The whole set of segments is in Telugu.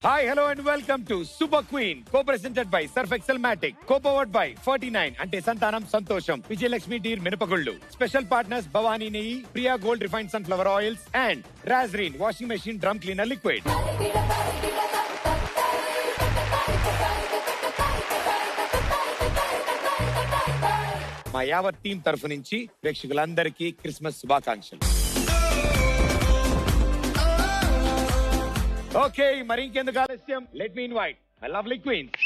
Hi, hello and welcome to Super Queen, co-presented by Surf Excel Matic, co-powered by 49 ante Santanam Santosham, Vijayalakshmi Deer Minapagullu. Special partners Bhavani Neyi, Priya Gold Refined Sunflower Oils and Razreen Washing Machine Drum Cleaner Liquid. మా యావత్ టీం తరఫు నుంచి ప్రేక్షకులందరికీ క్రిస్మస్ శుభాకాంక్షలు. ఓకే, మరి ఇంకెందుకు ఆలస్యం, let me invite my lovely queens.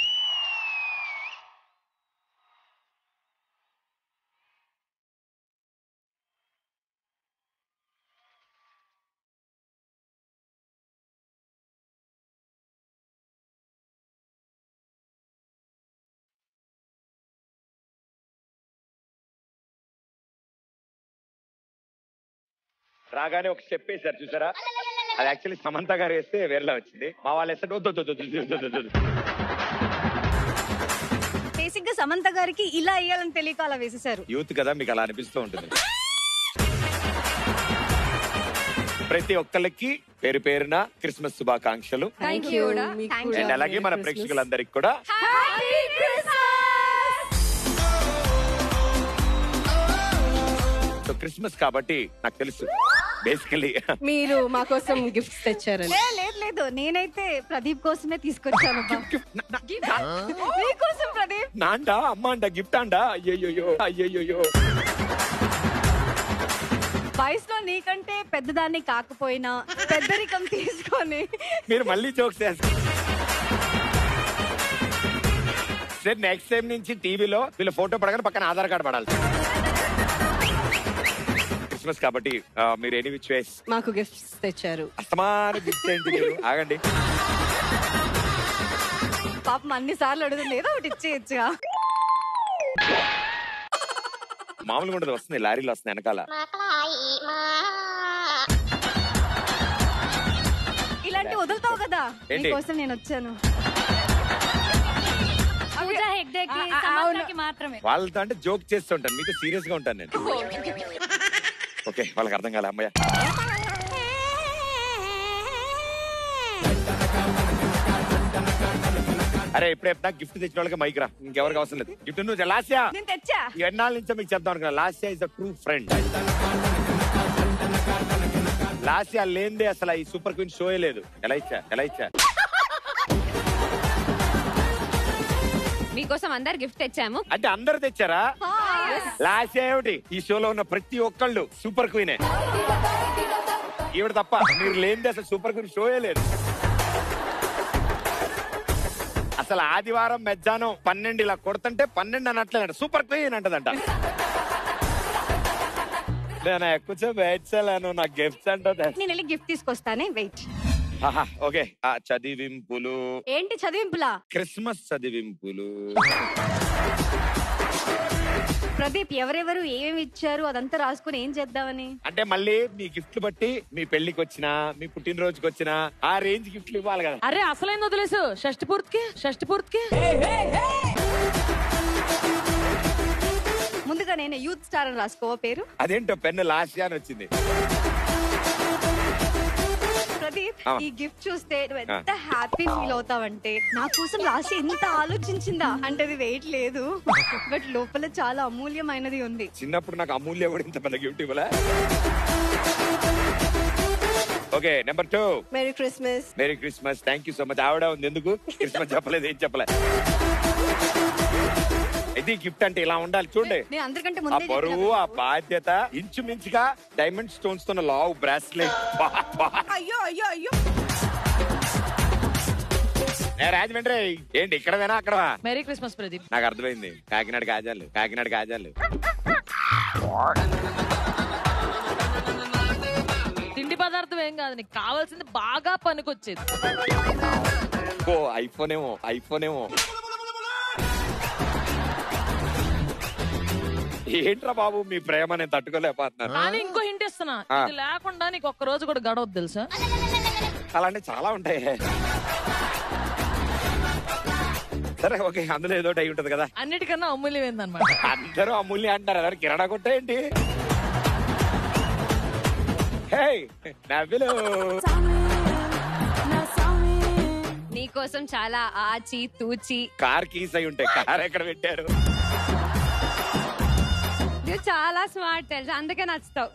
రాగానే ఒక స్టెప్ వేశారు చూసారా, అది యాక్చువల్లీ సమంత గారు వేస్తే వేరేలా వచ్చింది. మా వాళ్ళు వేస్తే బేసిక్ గా సమంత గారికి ఇలా వేయాలని తెలియక అలా వేసేసారు. యూత్ కదా, మీకు అలా అనిపిస్తూ ఉంటుంది. ప్రతి ఒక్కరికి పేరు పేరున క్రిస్మస్ శుభాకాంక్షలు. అండ్ అలాగే మన ప్రేక్షకులందరికి కూడా క్రిస్మస్ కాబట్టి నాకు తెలుసు బేసికలీ మీరు మా కోసం గిఫ్ట్స్ తెచ్చారండి. లేదు, నేనైతే ప్రదీప్ కోసమే తీసుకొచ్చాను. మీకోసం ప్రదీప్. నాండా అమ్మ అంట గిఫ్ట్ అండా. అయ్యయ్యో అయ్యయ్యో. వయసులో నీకంటే పెద్దదాన్ని కాకపోయినా పెద్దరికం తీసుకొని మీరు మళ్ళీ జోక్స్ చేస్తారు. సరే, నెక్స్ట్ టైం నుంచి టీవీలో వీళ్ళ ఫోటో పడగానే పక్కన ఆధార్ కార్డు పడాలి. క్రిస్మస్ కాబట్టి మీరు ఎనీ విచ్ వేస్ మాకు గిఫ్ట్స్ తెచ్చారు. అస్తమాన గిఫ్ట్ ఏంటి మీరు? ఆగండి, పాపం అన్ని సార్లు అడుగుతుంది, ఏదో ఒకటి ఇచ్చేయచ్చుగా. మామూలుగా ఉండదు, వస్తుంది లారీలు వస్తుంది వెనకాల. ఇలాంటి వదులుతావు కదా, నీకోసం నేను వచ్చాను. వాళ్ళతో అంటే జోక్ చేస్తుంటాను, మీకు సీరియస్ గా ఉంటాను నేను. ఓకే, వాళ్ళకి అర్థం కాలే అమ్మయ్య. అరే ఇప్పుడే గిఫ్ట్ తెచ్చిన వాళ్ళకి మైక్ రా, ఇంకెవరికి అవసరం లేదు. గిఫ్ట్ నువ్వు లాస్యా తెచ్చా. ఎన్నాళ్ళ నుంచో మీకు చెప్తాను అనుకున్నా, Lasya is the true friend. Lasya లేనిదే అసలు ఈ సూపర్ క్వీన్ షో లేదు. ఎలా ఇచ్చా మీకోసం అందరు గిఫ్ట్ తెచ్చాము. అంటే అందరు తెచ్చారా? లాస్యా ఏమిటి, ఈ షోలో ఉన్న ప్రతి ఒక్కళ్ళు సూపర్ క్వీనే. ఈవిడ తప్ప మీరు లేనిదే అసలు సూపర్ క్వీన్ షోయే లేదు. అసలు ఆదివారం మధ్యాహ్నం 12 ఇలా కొడుతుంటే 12 అనట్లేదంట, సూపర్ క్వీన్ అంటదంట. నేను ఎక్కువ వెయిట్సలేను, నాకు గిఫ్ట్స్ అంటే నేను వెళ్ళి గిఫ్ట్ తీసుకొస్తానే, వెయిట్. ఓకే, చదివింపులు. ఏంటి చదివింపులా? క్రిస్మస్ చదివింపులు. ప్రదీప్, ఎవరెవరు ఏమేమి ఇచ్చారు అదంతా రాసుకుని ఏం చేద్దామని? అంటే మళ్ళీ మీ గిఫ్ట్లు బట్టి మీ పెళ్లికి వచ్చినా మీ పుట్టినరోజుకి వచ్చినా ఆ రేంజ్ గిఫ్ట్లు ఇవ్వాలి కదా. అరే అసలైంది వదిలేసు, షష్టి పూర్తికి. ముందుగా నేను యూత్ స్టార్ అని రాసుకో పేరు. అదేంటో పెన్ను లాస్యా అని వచ్చింది. ప్రదీప్, ఈ గిఫ్ట్ చూస్తే నువ్వు ఎంత హ్యాపీ ఫీల్ అవుతావంటే, నా కోసం లాస్ట్ ఎంత ఆలోచించిందా అంటే అది వెయిట్ లేదు, బట్ లోపల చాలా అమూల్యమైనది ఉంది. చిన్నప్పుడు నాకు అమూల్య కూడా ఇంత పెద్ద గిఫ్ట్ ఇవ్వలే. Okay, number 2. Merry Christmas. Merry Christmas. Thank you so much. ఆవిడ ఉంది, ఎందుకు క్రిస్మస్ చెప్పలేదు, ఏం చెప్పలే. ఇది గిఫ్ట్ అంటే ఇలా ఉండాలి చూడండి. నేను అందరికంటే ఆ ముందే బరువు, ఆ బాధ్యత, ఇంచుమించుగా డైమండ్ స్టోన్స్ తో లావ్ బ్రాస్లెట్. అయ్యో అయ్యో అయ్యో. రాజమండ్రి ఏంటి ఇక్కడ వేనా అక్కడ? Merry Christmas Pradeep. నాకు అర్థమైంది, కాకినాడ కాజాలు. తిండి పదార్థం ఏం కాదు, నీకు కావాల్సింది బాగా పనికొచ్చేది. ఓ ఐఫోన్ ఏమో. ఏంట్రా బాబు మీ ప్రేమ, నేను తట్టుకోలేకపోతున్నాను. కానీ ఇంకో హింట్ ఇస్తున్నా, ఇది లేకుండా నీకు ఒక్క రోజు కూడా గడవద్దు తెలుసా? అలాంటి చాలా ఉంటాయి. సరే ఓకే, అందులో ఏదో అయి ఉంటది కదా. అన్నిటికన్నా అమూల్యమైందన్నమాట. అందరూ అమూల్య అంటారు, ఎవరు కిరాణా కొట్ట ఏంటి? నవ్వులు నీకోసం చాలా ఆచి తూచి. కార్ కీస్ అయి ఉంటాయి. కార్ ఎక్కడ పెట్టారు? నువ్వు చాలా స్మార్ట్ తెలుసు, అందుకే నచ్చుతావు.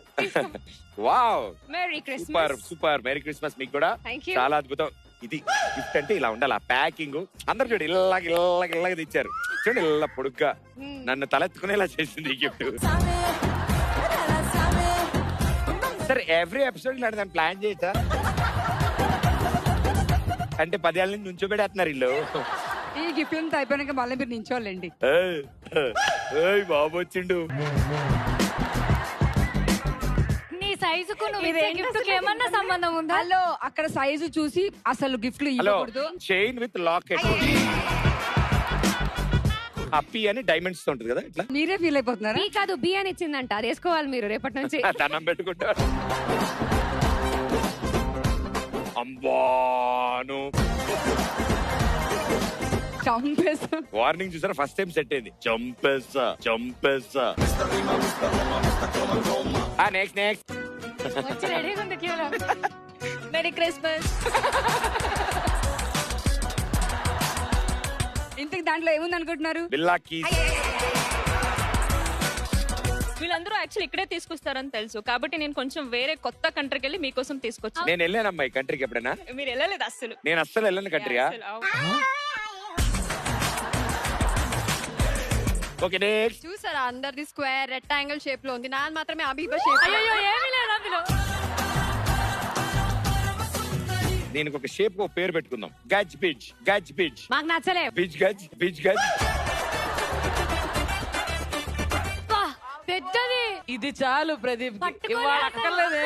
Wow, merry super Christmas. Super. Merry Christmas మీకు కూడా. Thank you. చాలా అద్భుతం. ఇది గిఫ్ట్ అంటే ఇలా ఉండాలి. ఆ ప్యాకింగ్ అందరు చూడు ఇల్లగా తెచ్చారు. చూడండి ఇలా పొడుగ్గా నన్ను తలెత్తుకునేలా చేసింది ఈ గిఫ్ట్. సరే ఎవ్రీ ఎపిసోడ్ ఇలాంటి దాన్ని ప్లాన్ చేయొచ్చా? అంటే 10 ఏళ్ళ నుంచి నుంచోబెడేస్తున్నారు ఇల్లు. ఈ గిఫ్ట్ అంతా అయిపోయినాక మళ్ళీ మీరు నించోవాలండి. బాబు వచ్చిండు. నీ సైజుకు నువ్వు ఇచ్చే గిఫ్ట్ ఏమన్నా సంబంధం ఉందా? హలో, అక్కడ సైజు చూసి అసలు గిఫ్ట్లు హలో, ఇవ్వకూడదు. Chain with locket. అప్పి అని డైమండ్స్ తో ఉంటుంది కదా ఇట్లా. మీరే ఫీల్ అయిపోతున్నారా? బి కాదు బి అని ఇచ్చిందంట, అది వేసుకోవాలి మీరు రేపటి నుంచి. దండం పెట్టుకుంటారు. అంబాను చంపేస్తా. వార్నింగ్ చూసారా? ఫస్ట్ టైం సెట్ అయింది. చంపేస్తా. నెక్స్ట్ వచ్చి రెడీగా ఉంది క్యూలో. Merry Christmas. ఇంతకు దాంట్లో ఏముంది అనుకుంటున్నారు? బిల్లా కీస్. వీళ్ళందరూ యాక్చువల్లీ ఇక్కడే తీసుకొస్తారని తెలుసు, కాబట్టి నేను కొంచెం వేరే కొత్త కంట్రీకి వెళ్ళి మీకోసం తీసుకొచ్చి. నేను వెళ్ళానమ్మా ఈ కంట్రీకి ఎప్పుడైనా? మీరు వెళ్ళలేదు అస్సలు. నేను అస్సలు వెళ్ళను కంట్రీయా? అస్సలు, అవును. Okay next. చూసారా అందరిది స్క్వేర్ రెక్టాంగిల్ షేప్ లో ఉంది, నాది మాత్రమే అబీబా షేప్. అయ్యో ఏమీ లేదు అందులో. దీనికి ఒక షేప్ ఒక పేరు పెట్టుకుందాం. గజ్ బిజ్. మాకు నచ్చలే. బిజ్ గజ్. పెద్దది. ఇది చాలు ప్రదీప్. పట్టుకోలే ఇవాళ అసలు. అక్కర్లేదే.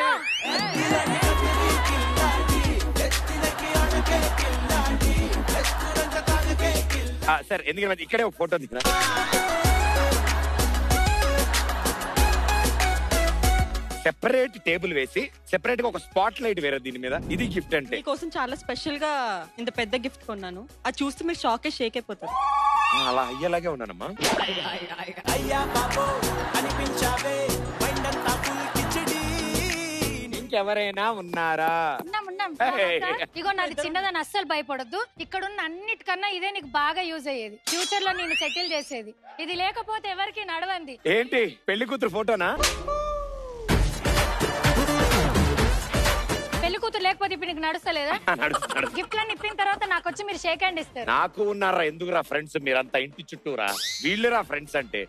సరే ఎందుకంటే ఇక్కడే ఒక ఫోటో దిగిన. సెపరేట్ టేబుల్ వేసి సెపరేట్ గా ఒక స్పాట్ లైట్ వేరే దీని మీద. ఇది గిఫ్ట్ అంటే. మీకోసం చాలా స్పెషల్ గా ఇంత పెద్ద గిఫ్ట్ కొన్నాను. అది చూస్తే మీరు షేక్ అయిపోతారు. అలా అయ్యేలాగే ఉన్నానమ్మా. ఇంకెవరైనా ఉన్నారా? ఇగో నాది చిన్నదని అస్సలు భయపడద్దు. ఇక్కడున్న అన్నిటికన్నా ఇదే నీకు బాగా యూజ్ అయ్యేది. ఫ్యూచర్ లో నేను సెటిల్ చేసేది. ఇది లేకపోతే ఎవరికి నడవంది. ఏంటి పెళ్లి కూతురు ఫోటోనా? పెళ్లి కూతురు లేకపోతే ఇప్పుడు నీకు నడుస్తలేదా? నడుస్తాడు. గిఫ్ట్లన్నీ ఇప్పిన తర్వాత నాకు వచ్చి మీరు షేక్ హ్యాండ్ ఇస్తారు. నాకు ఉన్నారా? ఎందుకురా ఫ్రెండ్స్ మీరంతా ఇంటి చుట్టూరా? వీళ్ళురా ఫ్రెండ్స్ అంటే.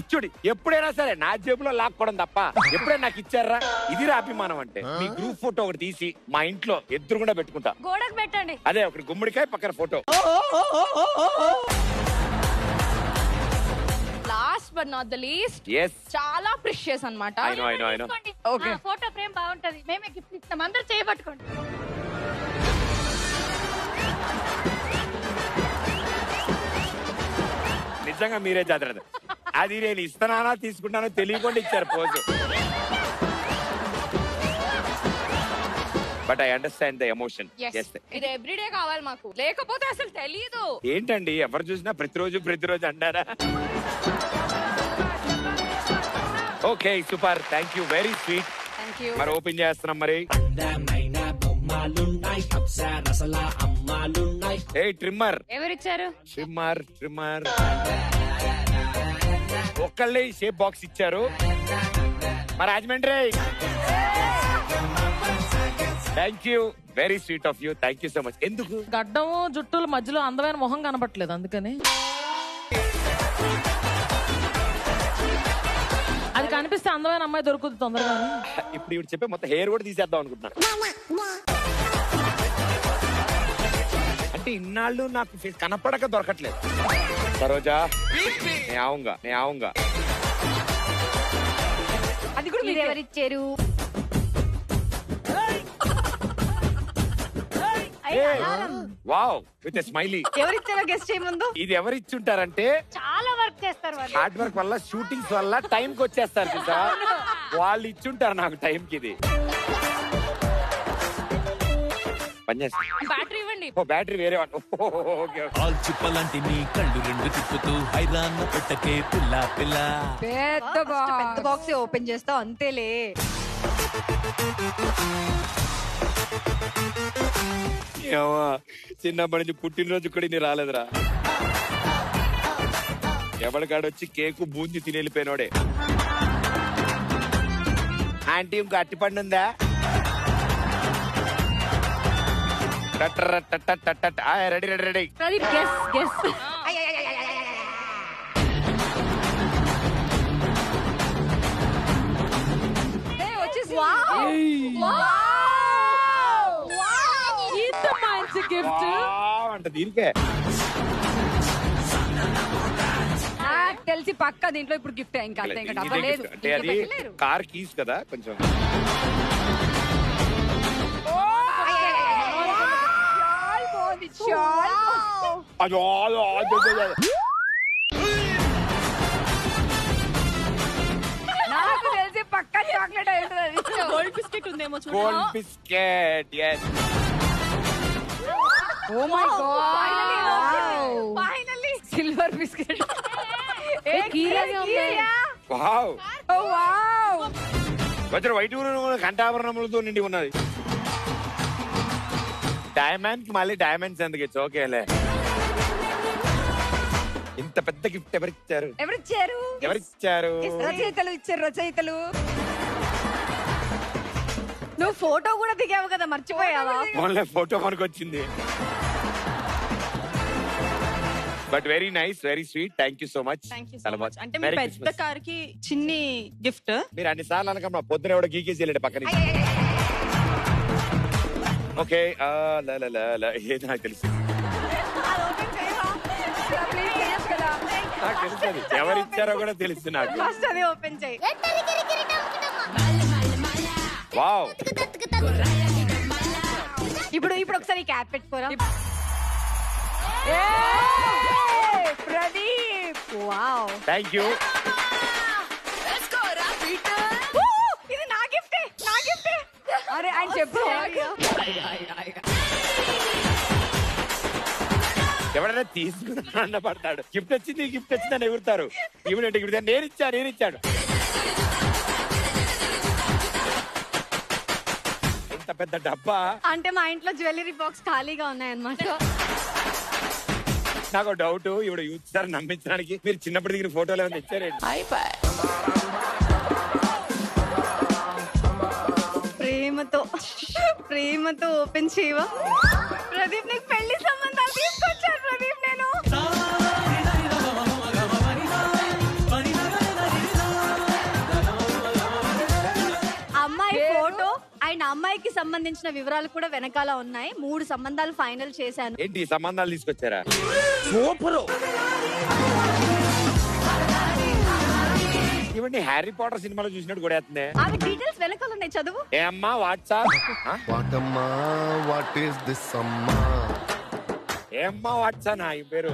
ఇచ్చుడి ఎప్పుడైనా సరే నా జేబులో లాక్కోవడం తప్ప ఎప్పుడైనా నాకు ఇచ్చారా? ఇదిరా అభిమానం అంటే. మీ గ్రూప్ ఫోటో ఒకటి తీసి మా ఇంట్లో ఎదురుగుండా పెట్టుకుంటా. గోడకు పెట్టండి. అదే ఒకటి గుమ్మడికాయ పక్కన photo. Last but not the least, yes చాలా ప్రిషియస్ అన్నమాట. I know. Okay. Photo frame బాగుంటది. మేమే గిఫ్ట్ ఇస్తాం. అందరూ చేయబట్టుకోండి. నిజంగా మీరే జాగ్రత్త. అది నేను ఇస్తున్నానా తీసుకుంటానో తెలియకుండా ఇచ్చారు pose. But I understand the emotion. ఇది ఎవ్రీడే కావాలి మాకు, లేకపోతే అసలు తెలీదు. ఏంటండి ఎవరు చూసినా ప్రతిరోజు అంటారా? Okay super, thank you, very sweet. మరి ఓపెన్ చేస్తున్నాం. మరి ఏ ట్రిమ్మర్ ఎవరిచ్చారు? ట్రిమ్మర్ ఒక్కళ్ళే షేప్ బాక్స్ ఇచ్చారు. మరి Rajahmundry thank you, very sweet of you, thank you so much. ఎందుకు గడ్డము జుట్టుల మధ్యలో అందమైన మొహం కనపట్లేదు, అందుకని. అది కనిపిస్తే అందమైన అమ్మాయి దొరుకుతుంది తొందరగా. ఇప్పుడు ఇవి చెప్పే మొత్తం హెయిర్ కూడా తీసేద్దాం అనుకుంటున్నా. అంటే ఇన్నాళ్ళు నాకు ఫేస్ కనపడక దొరకట్లేదు. సరోజా నే ఆవుంగా. అది కూడా మీరు ఎవరిచ్చారు? Wow with smiley. ఎవరిచ్చారో గెస్ట్ చేయముందు. ఇది ఎవరిచ్చుంటారంటే చాలా వర్క్ చేస్తారు వాళ్ళు. హార్డ్ వర్క్ వల్ల షూటింగ్స్ వల్ల టైం కి వచ్చేస్తారు చూసా, వాళ్ళు ఇచ్చుంటారు నాకు టైం కి. ఇది బ్యాటరీ ఇవ్వండి. ఓ బ్యాటరీ వేరే చిప్పలాంటి నీ కళ్ళు రెండు తిప్పుతూ హైరాన్ పెట్టకే పిల్ల పెద్ద బాక్స్ ఓపెన్ చేస్తావు అంతేలే. చిన్నప్పటి నుంచి పుట్టినరోజు కూడా నీ రాలేదురా. ఎవరికాడొచ్చి కేకు బూంది తిని వెళ్ళిపోయినోడే. ఆంటీ ఇంకో అట్టిపండు ఉందా? Ready ready ready. Pradeep guess guess. వచ్చేసి ఇంత మంచి గిఫ్ట్. అంట దీనికే నాకు తెలిసి పక్క దీంట్లో ఇప్పుడు గిఫ్ట్ ఇంకా అంతే, ఇంకా డబ్బా లేదు. అంటే అది కార్ కీస్ కదా కొంచెం. నాకు తెలిసి పక్క చాక్లెట్ అయి ఉంటుంది. గోల్డ్ బిస్కెట్ ఉందేమో గోల్డ్ చూడండి. Biscuit. yes. Oh my god, finally silver biscuit. Wow. Oh wow, వచ్చిన వైట్ కంఠాభరణములతో నిండి ఉన్నది. డైమండ్ మళ్ళీ డైమండ్స్ ఎందుకు ఇచ్చు? ఓకేలే. ఇంత పెద్ద గిఫ్ట్ ఎవరిచ్చారు? ఎవరిచ్చారు? ఎవరిచ్చారు? రచయితలు ఇచ్చారు, రచయితలు. నువ్వు ఫోటో కూడా దిగావు కదా, మర్చిపోయావా? ఓన్లీ ఫోటో మనకు వచ్చింది. But very nice, very sweet. Thank you so much. Thank you so much. అంటే మీ పెద్ద కార్ కి చిన్ని గిఫ్ట్. మీరు అన్ని సార్లు అనకమ్మా, పొద్దున ఎవడో గీకేసి వెళ్ళాడు పక్కన. ఓకే ఏది నాకు తెలుసు, నాకు తెలుసు ఎవరిచ్చారో కూడా తెలుసు నాకు. ఫస్ట్ అది ఓపెన్ చేయి. వావ్. ఇప్పుడు ఒకసారి క్యాప్ పెట్టుకోరా. ప్రదీప్, వావ్. Thank you. ఇది నా గిఫ్టే, నా గిఫ్టే. అరే ఆయన చెప్పు. ఎవరైనా తీసుకున్నా పడతాడు. గిఫ్ట్ వచ్చింది గిఫ్ట్ వచ్చిందని ఎగురుతారు. ఈవిడంటే ఇప్పుడు నేను ఇచ్చాడు. ఇంత పెద్ద డబ్బా. అంటే మా ఇంట్లో జ్యువెలరీ బాక్స్ ఖాళీగా ఉన్నాయన్నమాట. నాకు డౌట్, ఇప్పుడు యూత్ సార్ నమ్మించడానికి మీరు చిన్నప్పటి దిగిన ఫోటోలు ఏమైనా ఇచ్చారండి? ప్రేమతో ఓపెన్ చేయవా? ప్రదీప్, నీకు పెళ్లి సంబంధాలు తీసుకొచ్చాను ప్రదీప్. నేను అమ్మాయి ఫోటో అండ్ అమ్మాయికి సంబంధించిన వివరాలు కూడా వెనకాల ఉన్నాయి. 3 సంబంధాలు ఫైనల్ చేశాను. ఏంటి సంబంధాలు తీసుకొచ్చారా? సూపర్. ఇవన్నీ హ్యారీ పాటర్ సినిమాలో చూసినట్టు కూడా వేస్తుంది. అవి డీటెయిల్స్ వెనకాల ఉన్నాయి, చదువు. ఏ అమ్మా వాట్సాప్? వాటమ్మా వాట్ ఈస్ దిస్ అమ్మా? ఏ అమ్మా వాట్సా నా ఈ పేరు?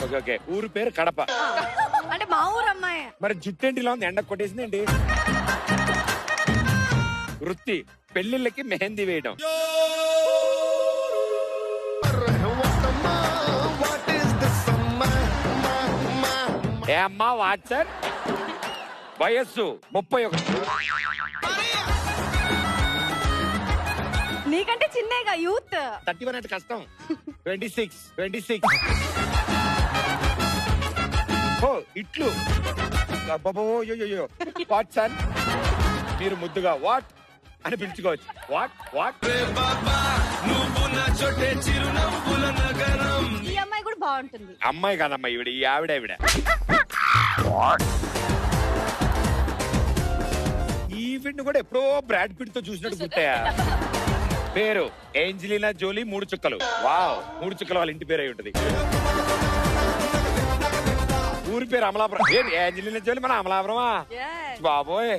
Okay okay. ఊరు పేరు కడప. అంటే మా ఊరు అమ్మాయి. మరి జుట్టేంటిలో ఉంది, ఎండ కొట్టేసింది ఏంటి? వృత్తి పెళ్లిళ్ళకి మెహందీ వేయడం. వాటమ్మా వాట్ ఈస్ దిస్ అమ్మా? ఏ అమ్మా వాట్సాప్? వయస్సు 31. నీకంటే చిన్నగా యూత్. 31 అంటే కష్టం. 26. ఓ ఇట్లు వాట్సాప్. మీరు ముద్దుగా వాట్ అని పిలుచుకోవచ్చు. వాట్ ఈ అమ్మాయి కూడా బాగుంటుంది. అమ్మాయి కాదమ్మా ఈవిడ, ఈ ఆవిడ. ఈవిడ్ని కూడా ఎప్పుడో బ్రాడ్ పిట్ తో చూసినట్టు గుర్తాయా? పేరు ఏంజలినా జోలీ, 3 చుక్కలు. వావ్, 3 చుక్కల వాళ్ళ ఇంటి పేరు అయి ఉంటది. ఊరి పేరు అమలాపురం. ఏంటి ఏంజలినా జోలీ మన అమలాపురమా? బాబోయ్.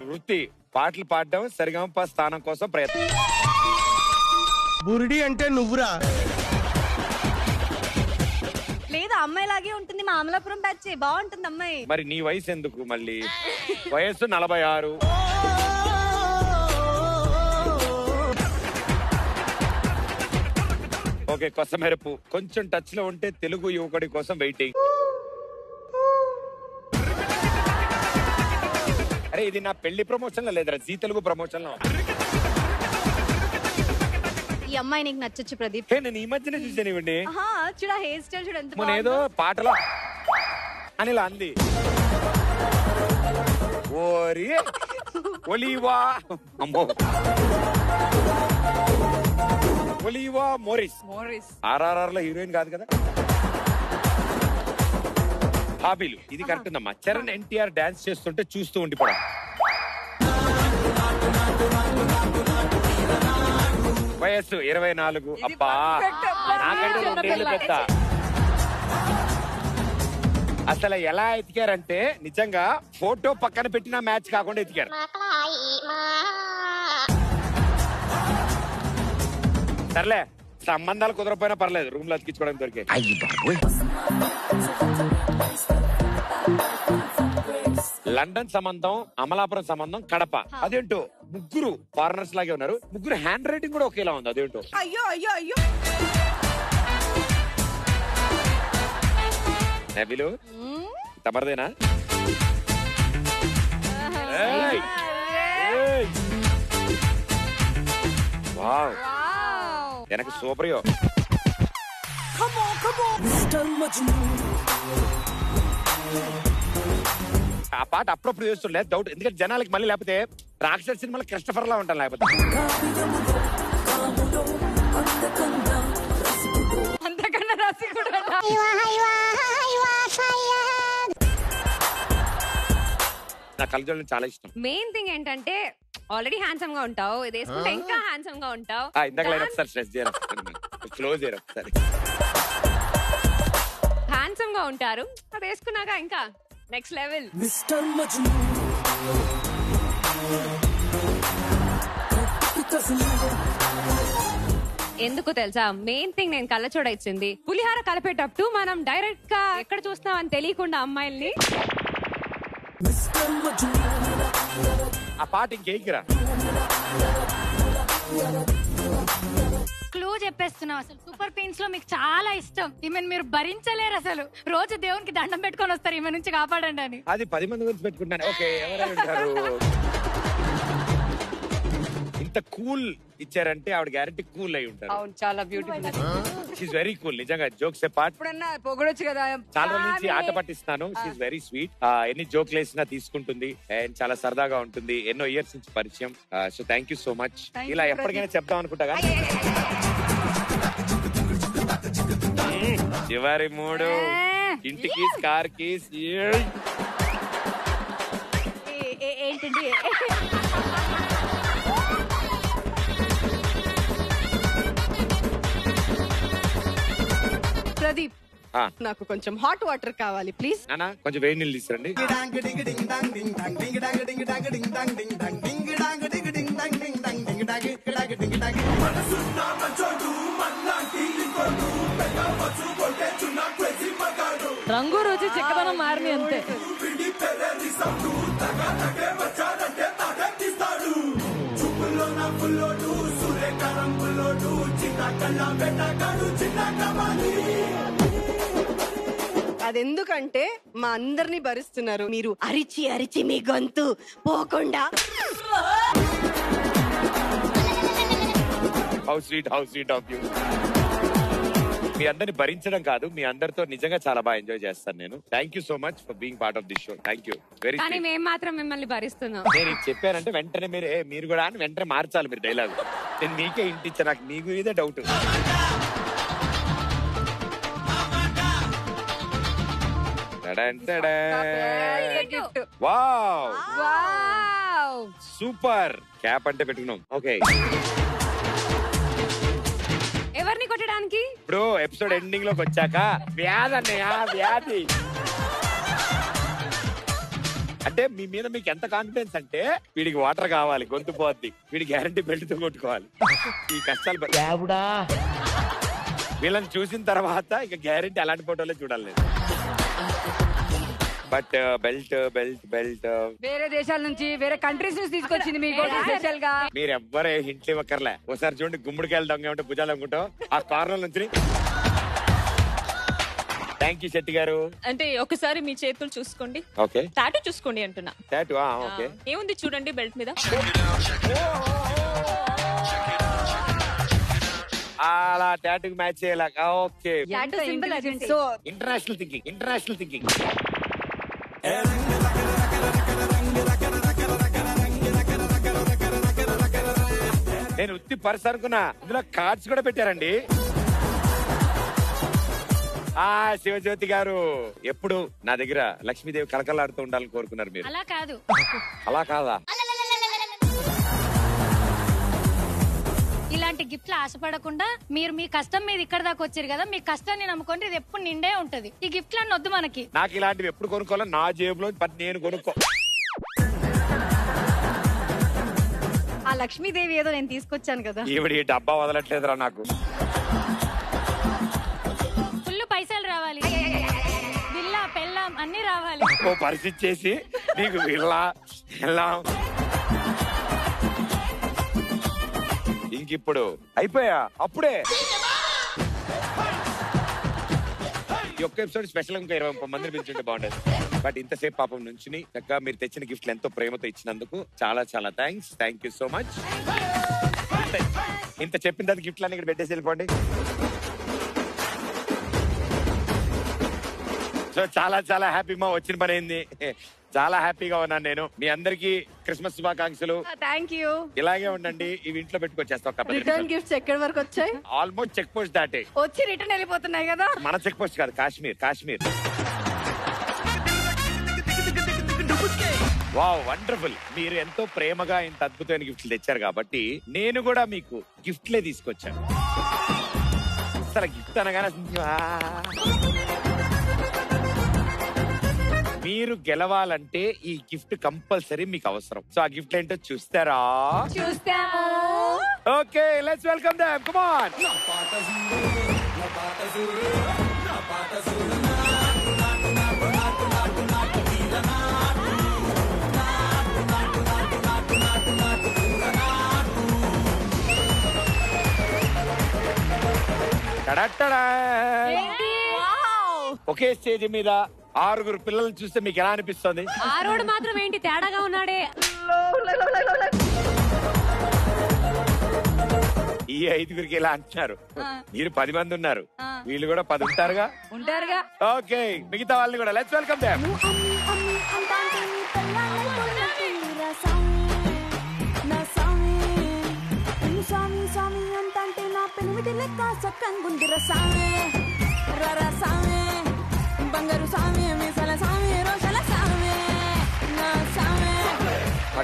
వృత్తి పాటలు పాడడం, సరిగమప స్థానం కోసం ప్రయత్నం. బురిడి అంటే నువ్వురా? లేదు, అమ్మాయి లాగే ఉంటుంది. మా అమలాపురం బ్యాచ్ బాగుంటుంది అమ్మాయి. మరి నీ వయసు ఎందుకు మళ్ళీ? వయస్సు 46. ఓకే, కొసమెరుపు. కొంచెం టచ్ లో ఉంటే తెలుగు యువకుడి కోసం వెయిటింగ్. అరే ఇది నా పెళ్లి ప్రమోషన్ లో లేదురా, జీ తెలుగు ప్రమోషన్ లో. ఈ అమ్మాయి నీకు నచ్చొచ్చు ప్రదీప్. నేను ఈ మధ్యనే చూసాను ఇవ్వండి. చూడ హెయిర్ స్టైల్ చూడ ఎంత మొన్న ఏదో పాటలో అని ఇలా అంది. ఓరి ఒలివా అమ్మో, ఒలివా మోరిస్. RRR లో హీరోయిన్ కాదు కదా. హాబీలు ఇది కరెక్ట్ ఉందమ్మా. చరణ్ NTR డాన్స్ చేస్తుంటే చూస్తూ ఉండిపోవడం. వయస్సు 24. అబ్బా నాకంటే 2 ఏళ్ళు పెద్ద. అసలు ఎలా ఎతికారంటే నిజంగా ఫోటో పక్కన పెట్టిన మ్యాచ్ కాకుండా ఎతికారు. సర్లే సంబంధాలు కుదరపోయినా పర్లేదు, రూమ్ లో అతికించుకోవడానికి దొరికే. లండన్ సంబంధం, అమలాపురం సంబంధం, కడప. అదేంటో ముగ్గురు ఫారినర్స్ లాగే ఉన్నారు. ముగ్గురు హ్యాండ్ రైటింగ్ కూడా ఒకేలా ఉంది. అదేంటో అయ్యో అయ్యో అయ్యో. నబిలు తమరదేనా? వావ్ వెనక సూపరియో. ఆ పాట అప్పుడప్పుడు చేస్తుండే డౌట్, ఎందుకంటే జనాలకి మళ్ళీ లేకపోతే రాక్షస సినిమాలో క్రిస్టఫర్ లా ఉంటాను లేకపోతే. అంతకన్నా రాసి కూడా నా కళ్ళజోళ్ళు చాలా ఇష్టం. మెయిన్ థింగ్ ఏంటంటే ఆల్రెడీ హ్యాండ్సమ్ గా ఉంటావు, ఇది వేసుకుంటే ఇంకా హ్యాండ్సమ్ గా ఉంటావు. ఇందాక లైన్ ఒకసారి స్ట్రెస్ చేయరు, క్లోజ్ చేయరు ఒకసారి. హ్యాండ్సమ్ గా ఉంటారు, అది వేసుకున్నాక ఇంకా నెక్స్ట్ లెవెల్. ఎందుకు తెలుసా, మెయిన్ థింగ్ నేను కళ్ళచోడ ఇచ్చింది. పులిహార కలిపేటప్పుడు మనం డైరెక్ట్ గా ఎక్కడ చూస్తున్నాం అని తెలియకుండా అమ్మాయిల్ని ఆ పాట ఇంకేకిరా. క్లూ చెప్పేస్తున్నాం. అసలు సూపర్ పెయిన్స్ లో మీకు చాలా ఇష్టం. ఈమెను మీరు భరించలేరు అసలు. రోజు దేవునికి దండం పెట్టుకొని వస్తారు ఈమె నుంచి కాపాడండి అని. అది 10 మంది గురించి పెట్టుకుంటాను. ఓకే ఎవరై ఉంటారు? ఇంత కూల్ ఇచ్చారంటే ఆవిడ గ్యారెంటీ కూల్ అయి ఉంటారు. అవును, చాలా బ్యూటిఫుల్. షీఈ్ వెరీ కూల్ నిజంగా. జోక్స్ పార్ట్ ఎప్పుడన్నా పొగడొచ్చు కదా. చాలా రోజుల నుంచి ఆట పట్టిస్తున్నాను. She very sweet. ఎన్ని జోక్లు వేసినా తీసుకుంటుంది అండ్ చాలా సరదాగా ఉంటుంది. ఎన్నో ఇయర్స్ నుంచి పరిచయం. So thank you so much. ఇలా ఎప్పటికైనా చెప్దాం అనుకుంటా కానీ చివరి 3 ఇంటికి కార్ కీస్. ఏంటండి ప్రదీప్, నాకు కొంచెం హాట్ వాటర్ కావాలి ప్లీజ్. నానా కొంచెం వేడి నీళ్ళు తీసుకురండి. రంగు రుచి చిక్కదనం మారిని అంతే. అదెందుకంటే మా అందరినీ భరిస్తున్నారు. మీరు అరిచి అరిచి మీ గొంతు పోకుండా. How sweet of you. మీ అందరిని భరించడం కాదు, మీ అందరితో నిజంగా చాలా బాగా ఎంజాయ్ చేస్తాను నేను. Thank you so much for being part of this show. Thank you very. కానీ మేము మాత్రం మిమ్మల్ని భరిస్తున్నాం. నేను ఇది చెప్పానంటే వెంటనే మీరు కూడా అని వెంటనే మార్చాలి మీరు డైలాగ్. నేను మీకే ఇంటి ఇచ్చా, నాకు మీ గురించే డౌట్. Wow super. క్యాప్ అంటే పెట్టుకున్నాం. ఓకే ఎవరిని కొట్టడానికి? ఇప్పుడు ఎపిసోడ్ ఎండింగ్ లోకి వచ్చాక వ్యాధి అంటే మీ మీద మీకు ఎంత కాన్ఫిడెన్స్ అంటే వీడికి వాటర్ కావాలి, గొంతు పోద్ది, వీడి గ్యారంటీ బెల్ట్ తో కొట్టుకోవాలి. ఈ కష్టాలు వీళ్ళని చూసిన తర్వాత ఇక గ్యారంటీ అలాంటి ఫోటోలే చూడాలి. బట్ బెల్ట్ వేరే దేశాల నుంచి, వేరే కంట్రీస్ నుంచి తీసుకొచ్చింది మీకు స్పెషల్ గా. మీరు ఎవ్వరే హింట్లు ఇవ్వక్కర్లే. ఒకసారి చూడండి, గుమ్మడికాయలు దొంగ ఉంటే భుజాలు అనుకుంటావు ఆ కార్నర్ నుంచి థ్యాంక్ యూ శెట్టి గారు. అంటే ఒకసారి మీ చేతులు చూసుకోండి. ఓకే. టాటూ చూసుకోండి అంటున్నా. Tattoo okay. ఏముంది చూడండి బెల్ట్ మీద. అలా టాటూ మ్యాచ్ అయ్యేలాగా. ఓకే. So international thinking. నేను ఉత్తి పర్స్ అనుకున్నా, ఇందులో కార్డ్స్ కూడా పెట్టారండి. శివజ్యోతి గారు ఎప్పుడు నా దగ్గర లక్ష్మీదేవి కలకలాడుతూ ఉండాలని కోరుకున్నారు మీరు. అలా కాదు. అలా కాదా? ఇలాంటి గిఫ్ట్లు ఆశపడకుండా మీరు మీ కష్టం మీద ఇక్కడ దాకా వచ్చారు కదా, మీ కష్టాన్ని నమ్ముకుంటే ఇది ఎప్పుడు నిండే ఉంటది. ఈ గిఫ్ట్లు అన్ని వద్దు మనకి. నాకు ఇలాంటివి ఎప్పుడు కొనుక్కోవాలి? నా జేబులో నేను కొనుక్కో. ఆ లక్ష్మీదేవి ఏదో నేను తీసుకొచ్చాను కదా. ఈవిడ డబ్బా వదలట్లేదురా నాకు. ఫుల్ పైసలు రావాలి, విల్లా పెళ్ళాం అన్ని రావాలి. ఓ పరిస్థితి చేసి నీకు వెళ్ళాం. ఇంకిప్పుడు అయిపోయా అప్పుడే. ఈ ఒక్క ఎపిసోడ్ స్పెషల్ ఇంకా 20 మందిని పిలిచుంటే బాగుండేది. బట్ ఇంతసేపు పాపం నుంచి చక్కగా మీరు తెచ్చిన గిఫ్ట్లు ఎంతో ప్రేమతో ఇచ్చినందుకు చాలా చాలా thanks. Thank you so much. ఇంత చెప్పిన తర్వాత గిఫ్ట్లు అన్ని ఇక్కడ పెట్టేసి వెళ్ళిపోండి. సో చాలా చాలా హ్యాపీ మా వచ్చిన పని అయింది. చాలా హ్యాపీగా ఉన్నాను నేను. మీ అందరికి క్రిస్మస్ శుభాకాంక్షలు. Thank you. ఇలాగే ఉండండి. ఇవి ఇంట్లో పెట్టుకొచ్చేస్తాం. రిటర్న్ గిఫ్ట్స్ ఎక్కడి వరకు వచ్చాయి? ఆల్మోస్ట్ చెక్ పోస్ట్ దాటే వచ్చి రిటర్న్ వెళ్ళిపోతున్నాయి కదా. మన చెక్ పోస్ట్ కాదు, కాశ్మీర్. Wow wonderful. మీరు ఎంతో ప్రేమగా ఇంత అద్భుతమైన గిఫ్ట్లు తెచ్చారు కాబట్టి నేను కూడా మీకు గిఫ్ట్లే తీసుకొచ్చాను. అసలు గిఫ్ట్ అనగానే మీరు గెలవాలంటే ఈ గిఫ్ట్ కంపల్సరీ మీకు అవసరం. సో ఆ గిఫ్ట్ ఏంటో చూస్తారా? చూస్తాము. Okay, let's welcome them. Come on. Okay stage మీద 6 పిల్లల్ని చూస్తే మీకు ఎలా అనిపిస్తుంది? 6 మాత్రం ఏంటి తేడాగా ఉన్నాడే. ఈ 5 ఇలా అంటున్నారు. మీరు 10 మంది ఉన్నారు, వీళ్ళు కూడా 10 ఉంటారుగా. ఓకే, మిగతా వాళ్ళని కూడా let's welcome them.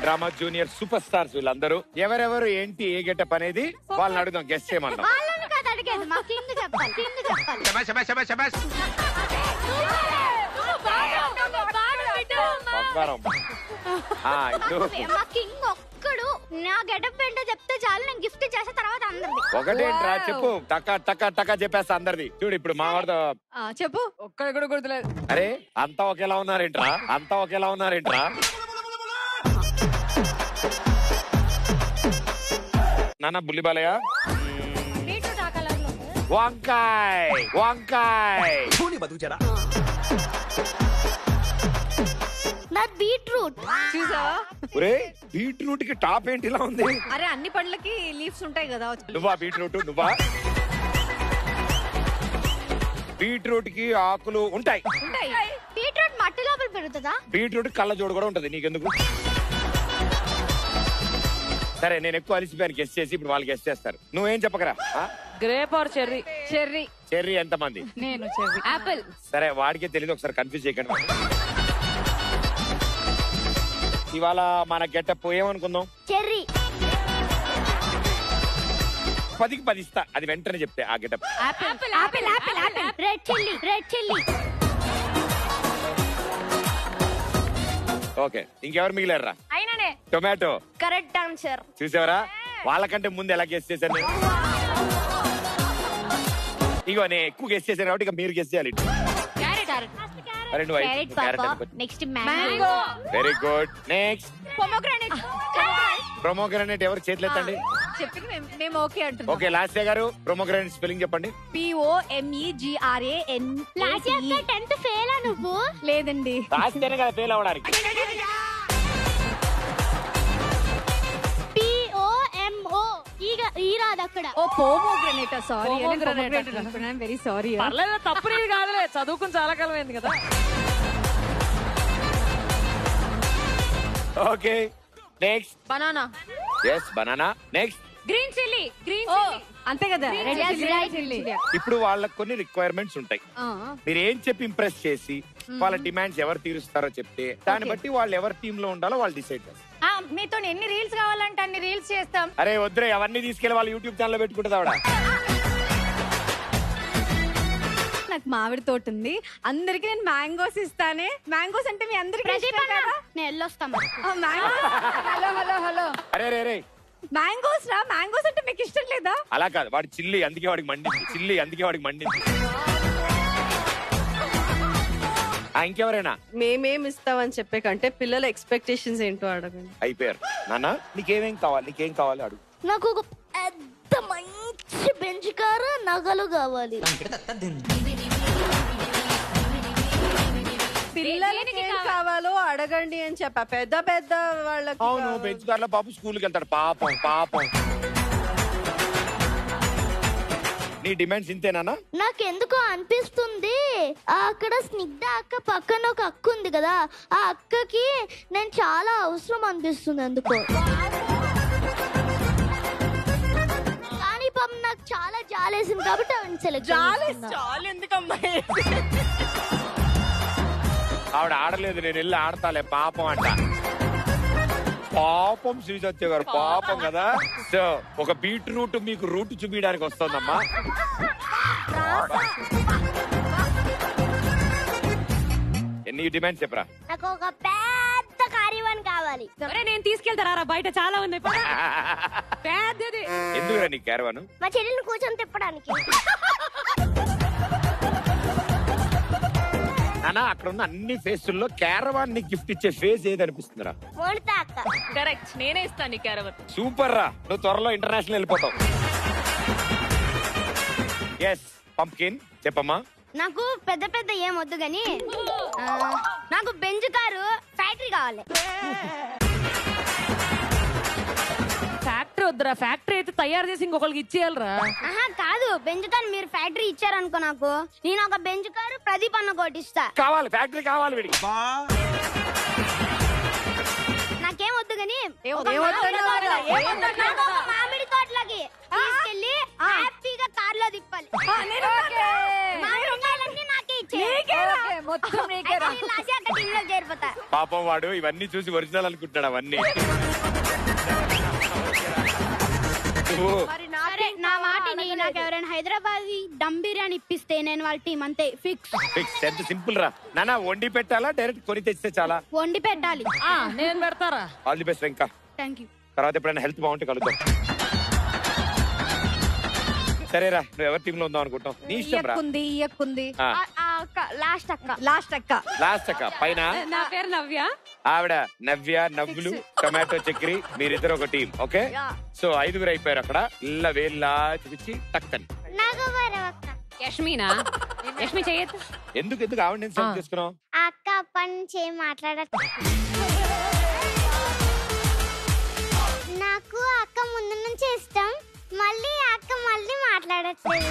Drama junior super stars వీళ్ళందరూ. ఎవరెవరు ఏంటి ఏ గెటప్ అనేది వాళ్ళని అడుగుదాం, గెస్ట్ చేయమన్నాం. నా గెటప్ ఏంటో చెప్తే చాలు, నేను గిఫ్ట్ చేసిన తర్వాత అందరిది. ఒకటేంట్రా చెప్పు, టకా చెప్పేస్తా అందరిది. చూడు ఇప్పుడు మా వాడితో చెప్పు. ఒక్కడ కూడా గుర్తులేదు. అరే అంతా ఒకేలా ఉన్నారేంట్రా? నాన్న బుల్లి బాలయ్య. వంకాయ్ బీట్రూట్. చూసావా? ఒరే బీట్రూట్ కి టాప్ ఏంటి ఇలా ఉంది? అరే అన్ని పండ్లకి లీవ్స్ ఉంటాయి కదా. నువ్వా బీట్రూట్? బీట్రూట్ కి ఆకులు ఉంటాయి. బీట్రూట్ మట్టి లోపల పెరుగుతుందా? బీట్రూట్ కళ్ళ జోడు కూడా ఉంటది. నీకెందుకు? సరే నేను ఎక్కువ అలిసిపోయాను గెస్ట్ చేసి, ఇప్పుడు వాళ్ళు గెస్ట్ చేస్తారు. నువ్వేం చెప్పకరా. Grape or cherry? చెర్రీ. ఎంతమంది? నేను చెర్రీ. యాపిల్. సరే వాడికే తెలియదు, ఒకసారి కన్ఫ్యూజ్ చేయకండి. ఇవాళ మన గెటప్ ఏమనుకుందాం? చెర్రీ. 10కి 10 ఇస్తా, అది వెంటనే చెప్తే ఆ గెటప్. Red chilli. ఓకే, ఇంకెవరు మిగిలారా? అయిననే టొమాటో. Correct answer. చూసావరా, వాళ్ళకంటే ముందు ఎలా గెస్ట్ చేశాను నేను. ఇగో నేను ఎక్కువ గెస్ట్ చేశాను కాబట్టి ఇక మీరు గెస్ట్ చేయాలి. అరే నువ్వు next mango. Very good. Next pomegranate. Pomegranate. ఎవరు చేతులు ఎత్తండి. చెప్పింది మేము ఓకే అంటున్నాం. ఓకే లాస్య గారు ప్రొమోగ్రానేట్ స్పెల్లింగ్ చెప్పండి. POMEGRAN. లాస్య అక్క 10th ఫెయిల్ నువ్వు? లేదండి. రాస్తేనే కదా ఫెయిల్ అవ్వడానికి. POMO ఈ రాదు అక్కడ. Oh pomegranate. Sorry. Pomegranate. Very sorry. పర్లేదు తప్పు నీది కాదులే, చదువుకుని చాలా కాలం అయింది కదా. Okay next. Banana. Yes banana. Next green chilli. Green oh chilli. అంతే కదా. ఇప్పుడు వాళ్ళకి కొన్ని రిక్వైర్మెంట్స్ ఉంటాయి. మీరు ఏం చెప్పి ఇంప్రెస్ చేసి వాళ్ళ డిమాండ్స్ ఎవరు తీరుస్తారో చెప్తే దాన్ని బట్టి వాళ్ళు ఎవరి టీమ్ లో ఉండాలో వాళ్ళు డిసైడ్ చేస్తారు. మీతో ఎన్ని రీల్స్ కావాలంటే అన్ని రీల్స్ చేస్తాం. అరే వద్దురే అవన్నీ తీసుకెళ్లి వాళ్ళు యూట్యూబ్ ఛానల్ పెట్టుకుంటుంది ఆవిడ. నాకు మామిడి తోట ఉంది. అందరికి నేను మ్యాంగోస్ ఇస్తానే. మ్యాంగోస్ అంటే మీ అందరికి నేను వెళ్ళొస్తాను. హలో అరే రే రే మ్యాంగోస్ రా. మ్యాంగోస్ అంటే మీకు ఇష్టం లేదా? అలా కాదు, వాడి చిల్లి అందుకే వాడికి మండింది. ఇంకెవరైనా మేమేం ఇస్తామని చెప్పే కంటే పిల్లల ఎక్స్పెక్టేషన్స్ ఏంటో అడగండి. అయిపోయారు. నాన్న నీకేం కావాలి అడుగు. నాకు ఒక పెద్ద మంచి బెంచ్ కారు, నగలు కావాలి. పిల్లలకి ఏం కావాలో అడగండి అని చెప్పా. పెద్ద పెద్ద వాళ్ళకి అవును బెంచ్ కార్లో పాపం స్కూల్కి వెళ్తాడు. పాపం నీ డిమాండ్స్ ఇంతేనా? నాకెందుకో అనిపిస్తుంది అక్కడ స్నిగ్ధ అక్క పక్కన ఒక అక్క ఉంది కదా, ఆ అక్కకి నేను చాలా అవసరం అనిపిస్తుంది ఎందుకో. కానీ పాపం నాకు చాలా జాలేసింది కాబట్టి ఆవిడ సెలెక్ట్ ఆవిడ ఆడలేదు, నేను వెళ్ళి ఆడతాలే పాపం అంట. పాపం శ్రీసత్య గారు పాపం కదా. సో ఒక బీట్రూట్ మీకు రూట్ చూపించడానికి వస్తుందమ్మా. ఎన్ని డిమాండ్స్ చెప్పరా? నాకు ఒక పెద్ద కార్యవాన్ కావాలి. నేను తీసుకెళ్తారా బయట చాలా ఉన్నాయి. పెద్దది. ఎందుకురా నీకు క్యారవాను? మా చెల్లెల్ని కూర్చొని తిప్పడానికి. నానా అక్కడ ఉన్న అన్ని ఫేసుల్లో క్యారవాన్ ని గిఫ్ట్ ఇచ్చే ఫేస్ ఏది అనిపిస్తుందిరా? కరెక్ట్, నేనే ఇస్తాను ఈ క్యారవన్. సూపర్ రా, నువ్వు త్వరలో ఇంటర్నేషనల్ వెళ్ళిపోతావు. ఎస్ పంప్కిన్ చెప్పమ్మా. నాకు పెద్ద పెద్ద ఏం వద్దు గాని నాకు బెంజ్ కారు ఫ్యాక్టరీ కావాలి. ఫ్యాక్టరీ వద్దురా, ఫ్యాక్టరీ అయితే తయారు చేసి ఇంకొకరికి ఇచ్చేయాలరా. ఆహా కాదు, బెంజ్ కారు మీరు ఫ్యాక్టరీ ఇచ్చారనుకో నాకు, నేను ఒక బెంజ్ కారు ప్రదీప్ అన్న కోటిస్తా. కావాలి ఫ్యాక్టరీ కావాలి వీడికి. నాకేం వద్దు గాని ఏమొద్దు? మామిడి తోటలోకి తీసుకెళ్ళి హ్యాపీగా కార్లో తిప్పాలి. మామిడికాయలన్నీ నాకే ఇచ్చేయాలి. మొత్తం లాస్ట్ అక్కడ టీంలో చేరిపోతా. పాపం వాడు ఇవన్నీ చూసి ఒరిజినల్ అనుకుంటున్నాడు అవన్నీ. సరే, నా మాట విని నాకు ఎవరైనా హైదరాబాద్ దమ్ బిర్యానీ ఇప్పిస్తే నేను వాళ్ళ టీం అంతే ఫిక్స్. ఎంత సింపుల్ రా నానా. వండి పెట్టాలా డైరెక్ట్ కొని తెచ్చితే చాలా? వండి పెట్టాలి. నేను పెడతారా. ఆల్ ది బెస్ట్ ఇంకా. Thank you. తర్వాత ఎప్పుడైనా హెల్త్ బాగుంటే కలుద్దాం. సరేరా, నువ్వు ఎవరి టీమ్ లో ఉందాం అనుకుంటావు? నీ ఇష్టం రా. ఇయ్యకుంది లాస్ట్ అక్క. లాస్ట్ అక్క పైన నా పేరు నవ్య. ఆవిడ నవ్య, నవ్వులు, టొమాటో చక్రి, మీరిద్దరు ఒక టీం. ఓకే సో 5 అయిపోయారు అక్కడ. ఇళ్ళ వేళ్ళ చూపించి టక్కని. యష్మినా? యష్మి చెయ్యొద్దు. ఎందుకు ఆవిడ నేను సెలెక్ట్ చేసుకున్నావు? అక్క అప్పటి నుంచి ఏం మాట్లాడట్లేదు. నాకు అక్క ముందు నుంచి ఇష్టం, మళ్ళీ అక్క మళ్ళీ మాట్లాడట్లేదు.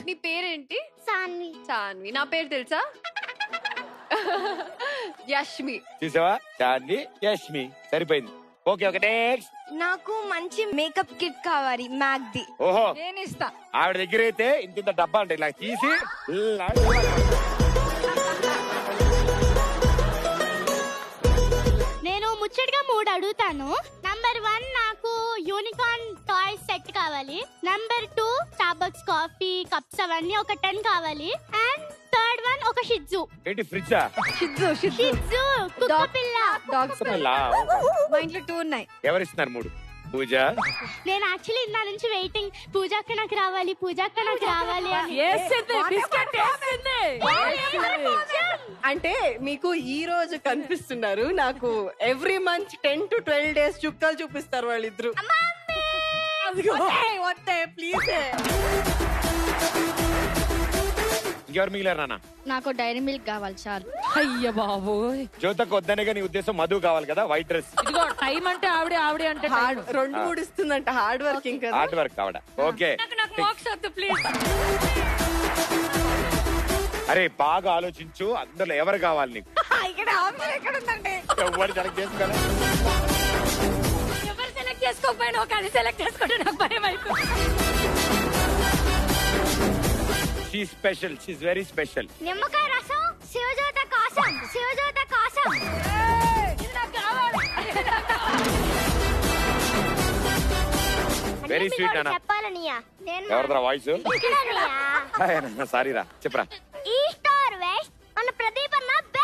నీ పేరేంటి? సాన్వి. చాన్వి. నా పేరు తెలుసా? యష్మి. చూసావా, చాంది యష్మి సరిపోయింది. Okay next. నాకు మంచి మేకప్ కిట్ కావాలి మ్యాక్ది. ఓహో నేను ఇస్తా. ఆవిడ దగ్గర అయితే ఇంత డబ్బా ఉంటాయి ఇలా తీసి నేను ముచ్చటగా 3 అడుగుతాను. నంబర్ 1 నాకు యూనికార్న్ టాయ్ సెట్ కావాలి. నంబర్ 2 స్టార్బక్స్ కాఫీ కప్స్ అవన్నీ ఒక 10 కావాలి. అండ్ థర్డ్ వన్ ఒక షిట్జు. ఏంటి ఫ్రిడ్జా? షిట్జు కుక్క పిల్ల. డాగ్స్. పిల్ల. మా ఇంట్లో 2 ఉన్నాయి. ఎవరిస్తున్నారు 3? పూజ. నేను యాక్చువల్లీ ఇందా నుంచి వెయిటింగ్, పూజక్క నాకు రావాలి, పూజక్క నాకు రావాలి అని. అంటే మీకు ఈ రోజు కనిపిస్తున్నారు, నాకు ఎవ్రీ మంత్ 10 to 12 days చుక్కలు చూపిస్తారు వాళ్ళిద్దరు. ప్లీజ్. ఇంకెవరు మిగిలారు నాన్న? నాకు డైరీ మిల్క్ కావాలి చాలు. అయ్య బాబోయ్, జ్యోతకు వద్దనే నీ ఉద్దేశం మధు కావాలి కదా, వైట్ డ్రెస్. ఇదిగో టైం అంటే ఆవిడే అంటే హార్డ్ 2-3 ఇస్తుందంట, హార్డ్ వర్కింగ్ కదా. హార్డ్ వర్క్ కావడా. ఓకే. నాకు మోక్స్ వద్దు ప్లీజ్. అరే బాగా ఆలోచించు, అందులో ఎవరు కావాలి నీకు? ఇక్కడ ఆప్షన్ ఎక్కడ ఉందండి? ఎవరు సెలెక్ట్ చేసుకోవాలి? ఎవరు సెలెక్ట్ చేసుకోకపోయినా ఒక అది సెలెక్ట్ చేసుకుంటే నాకు భయం అయిపోయింది. She special, she is very special. నిమ్మకాయ రసం, శివజ్యోత కోసం, శివజ్యోత కోసం. వెరీ స్వీట్ నాన్న. చెప్పాలనియా ఎవరిదా వాయిస్? సారీ రా, చెప్పరా. ఈస్ట్ ఆర్ వెస్ట్ మన ప్రదీప్ అన్న బెస్ట్.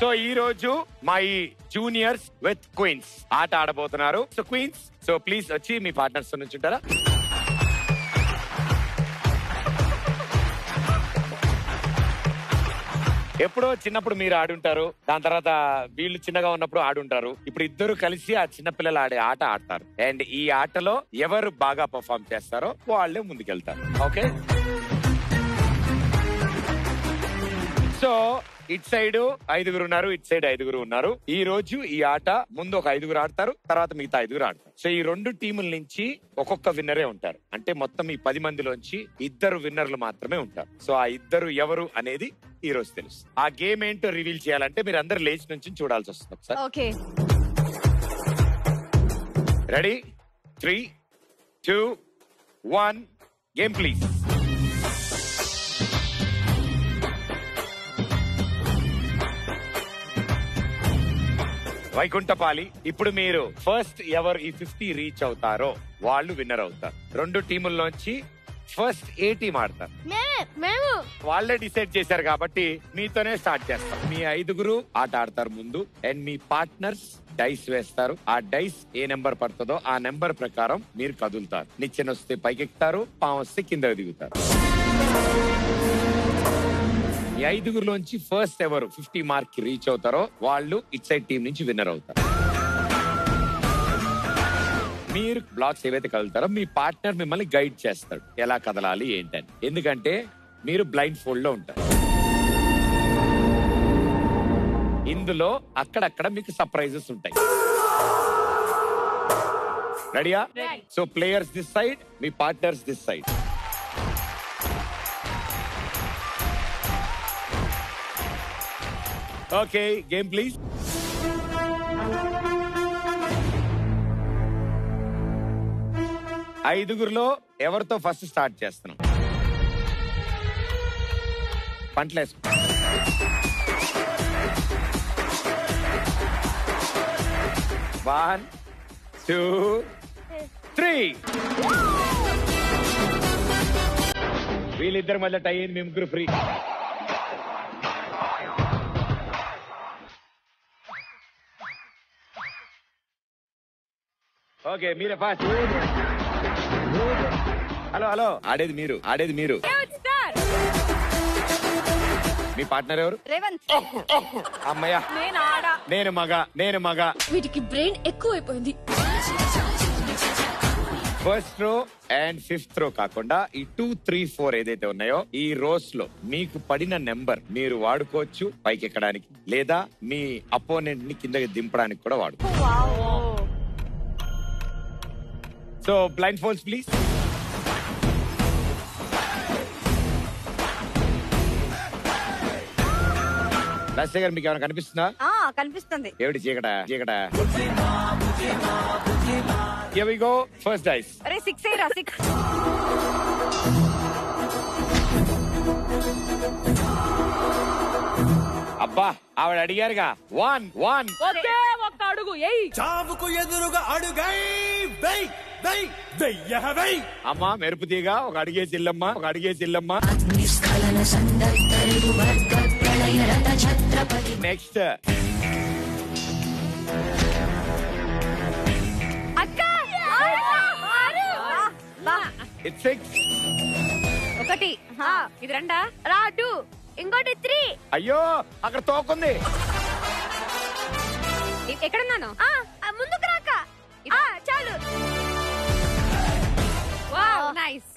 సో ఈ రోజు మా ఈ జూనియర్స్ విత్ క్వీన్స్ ఆట ఆడబోతున్నారు. సో క్వీన్స్, సో ప్లీజ్ వచ్చి మీ పార్ట్నర్స్ నుంచి ఉంటారా? ఎప్పుడో చిన్నప్పుడు మీరు ఆడుంటారు, దాని తర్వాత వీళ్ళు చిన్నగా ఉన్నప్పుడు ఆడుంటారు. ఇప్పుడు ఇద్దరు కలిసి ఆ చిన్న పిల్లలు ఆడే ఆట ఆడతారు. అండ్ ఈ ఆటలో ఎవరు బాగా పర్ఫార్మ్ చేస్తారో వాళ్ళే ముందుకెళ్తారు. ఓకే. సో ఇట్ సైడ్ 5 ఉన్నారు, ఇట్ సైడ్ 5 ఉన్నారు. ఈ రోజు ఈ ఆట ముందు ఒక 5 ఆడతారు, తర్వాత మిగతా 5 ఆడతారు. సో ఈ 2 టీముల నుంచి ఒక్కొక్క విన్నరే ఉంటారు. అంటే మొత్తం ఈ 10 మందిలోంచి 2 విన్నర్లు మాత్రమే ఉంటారు. సో ఆ 2 ఎవరు అనేది ఈ రోజు తెలుసు. ఆ గేమ్ ఏంటో రివీల్ చేయాలంటే మీరు అందరు లేచి నుంచి చూడాల్సి వస్తుంది ఒకసారి. ఓకే. రెడీ? 3, 2, 1 game please. వైకుంఠపాలి. ఇప్పుడు మీరు ఫస్ట్ ఎవరు ఈ 50 రీచ్ అవుతారో వాళ్ళు విన్నర్ అవుతారు. 2 టీముల్లోంచి ఫస్ట్ ఏ టీం ఆడతారు? మేము వాళ్ళే డిసైడ్ చేశారు కాబట్టి మీతోనే స్టార్ట్ చేస్తాం. మీ 5 ఆట ఆడతారు ముందు, అండ్ మీ పార్ట్నర్స్ డైస్ వేస్తారు. ఆ డైస్ ఏ నెంబర్ పడుతుందో ఆ నెంబర్ ప్రకారం మీరు కదులుతారు. నిచ్చెన వస్తే పైకెక్కుతారు, పాము వస్తే కింద దిగుతారు. ఈ 5లోంచి ఫస్ట్ ఎవరు 50 మార్క్ కి రీచ్ అవుతారో వాళ్ళు ఇట్ సైడ్ టీం నుంచి విన్నర్ అవుతారు. మీరు బ్లాక్స్ ఏవైతే కదులుతారో మీ పార్ట్నర్ మిమ్మల్ని గైడ్ చేస్తాడు ఎలా కదలాలి ఏంటని. ఎందుకంటే మీరు బ్లైండ్ ఫోల్డ్ లో ఉంటారు. ఇందులో అక్కడక్కడ మీకు సర్ప్రైజెస్ ఉంటాయి. రెడీయా? సో ప్లేయర్స్ దిస్ సైడ్, మీ partners this side. Okay, game please. ఐదుగురులో ఎవరితో ఫస్ట్ స్టార్ట్ చేస్తున్నాం? పంటలేసు. 1, 2, 3. వీళ్ళిద్దరి మధ్య టై అయింది, మీ ముగ్గురు ఫ్రీ. ఓకే, మీరే ఫాస్ట్. హలో హలో, ఆడేది మీరు. మీ పార్ట్నర్ ఎవరు? రేవంత్. అమ్మయ్య, నేను మగ. వీటికి బ్రెయిన్ ఎక్కువైపోయింది. ఫస్ట్ రో అండ్ 5th రో కాకుండా ఈ 2, 3, 4 ఏదైతే ఉన్నాయో ఈ రోస్ లో మీకు పడిన నెంబర్ మీరు వాడుకోవచ్చు పైకి ఎక్కడానికి, లేదా మీ అపోనెంట్ ని కిందకి దింపడానికి కూడా వాడుకోవచ్చు. So blind folds please. Rajasekhar గారు, మీకు ఏమైనా కనిపిస్తుందా? కనిపిస్తుంది. ఏమిటి చీకట? Here we go. First dice. అరే 6 6. అబ్బా ఆవిడ అడిగారుగా 1 1 ఒకే ఒక్క అడుగు ఎయ్. చావుకు ఎదురుగా అడుగై వెయ్ వెయ్ వెయ్య వెయ్. అమ్మా మెరుపు తీగా ఒక అడిగే చిల్లమ్మ ఒక అడిగే చిల్లమ్మ. Next it's 6. ఒకటి ఇది రెండా రా 2 ఇంకోటి 3. అయ్యో అక్కడ తోకుంది. ఎక్కడున్నాను? ముందుకు రాక చాలు. Wow nice.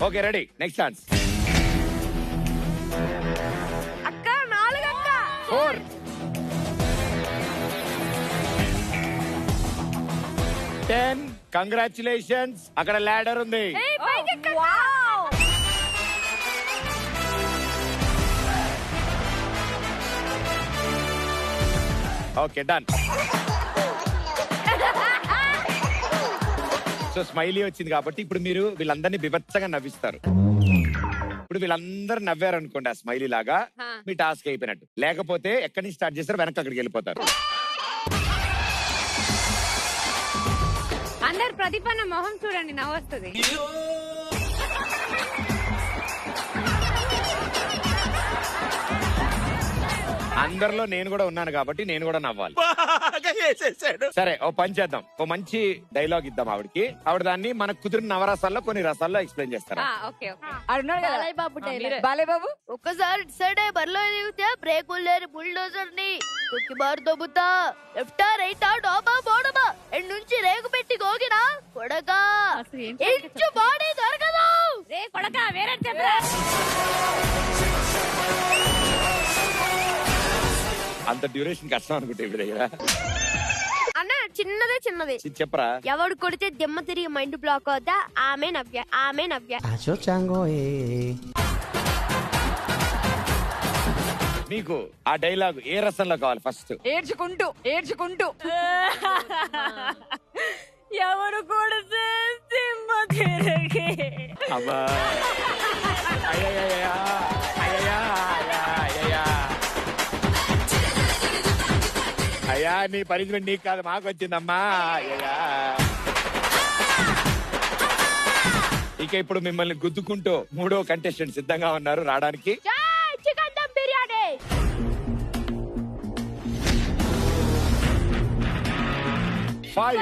Okay ready next chance. అక్క 4 అక్క 4 10. కంగ్రాచులేషన్స్ అక్కడ ల్యాడర్ ఉంది. Okay done. సో స్మైలీ వచ్చింది కాబట్టి ఇప్పుడు మీరు వీళ్ళందరినీ బిభత్సంగా నవ్విస్తారు. ఇప్పుడు వీళ్ళందరూ నవ్వారు అనుకోండి ఆ స్మైలీ లాగా మీ టాస్క్ అయిపోయినట్టు. లేకపోతే ఎక్కడి నుంచి స్టార్ట్ చేస్తారు వెనక్కి అక్కడికి వెళ్ళిపోతారు. అందరు ప్రతిపన్న మొహం చూడండి నవ్వు వస్తుంది. అందరిలో నేను కూడా ఉన్నాను కాబట్టి నేను కూడా నవ్వాలి. సరే ఓ పని చేద్దాం. ఓ మంచి డైలాగ్ ఇద్దాం ఆవిడకి. ఆవిడ దాన్ని మనకు కుదిరిన నవరసాల్లో కొన్ని రసాల్లో ఎక్స్ప్లెయిన్ చేస్తారు. బాలేబాబు ఒక్కసారి డిసైడ్ అయ్యి బరిలో దిగితే బ్రేకులు లేని బుల్డోజర్ ని తొక్కి బారు దొబ్బుతా. లెఫ్టా రైటా డోబా బోడబా ఎండ్ నుంచి రేగు పెట్టి గోగినా కొడగా ఇంచు బాడీ దొరకదు. రే కొడకా వేరే చెప్పరా. అంత డ్యూరేషన్ కష్టం అనుకుంటే ఇప్పుడు దగ్గర. అన్న చిన్నదే చెప్పరా. ఎవడు కొడితే దెమ్మ తిరిగి మైండ్ బ్లాక్ అవుతా ఆమె నవ్య. మీకు ఆ డైలాగ్ ఏ రసంలో కావాలి ఫస్ట్? ఏడ్చుకుంటూ ఎవరు కొడితే దిమ్మ తిరిగి. అబ్బా అయ్యయ్యయ్యా. అయ్యా నీ పనిష్మెంట్ నీకు కాదు మాకు వచ్చిందమ్మా. అయ్యా ఇక ఇప్పుడు మిమ్మల్ని గుద్దుకుంటూ 3వ కంటెస్టెంట్ సిద్ధంగా ఉన్నారు రావడానికి. చికెన్ దమ్ బిర్యానీ. Five.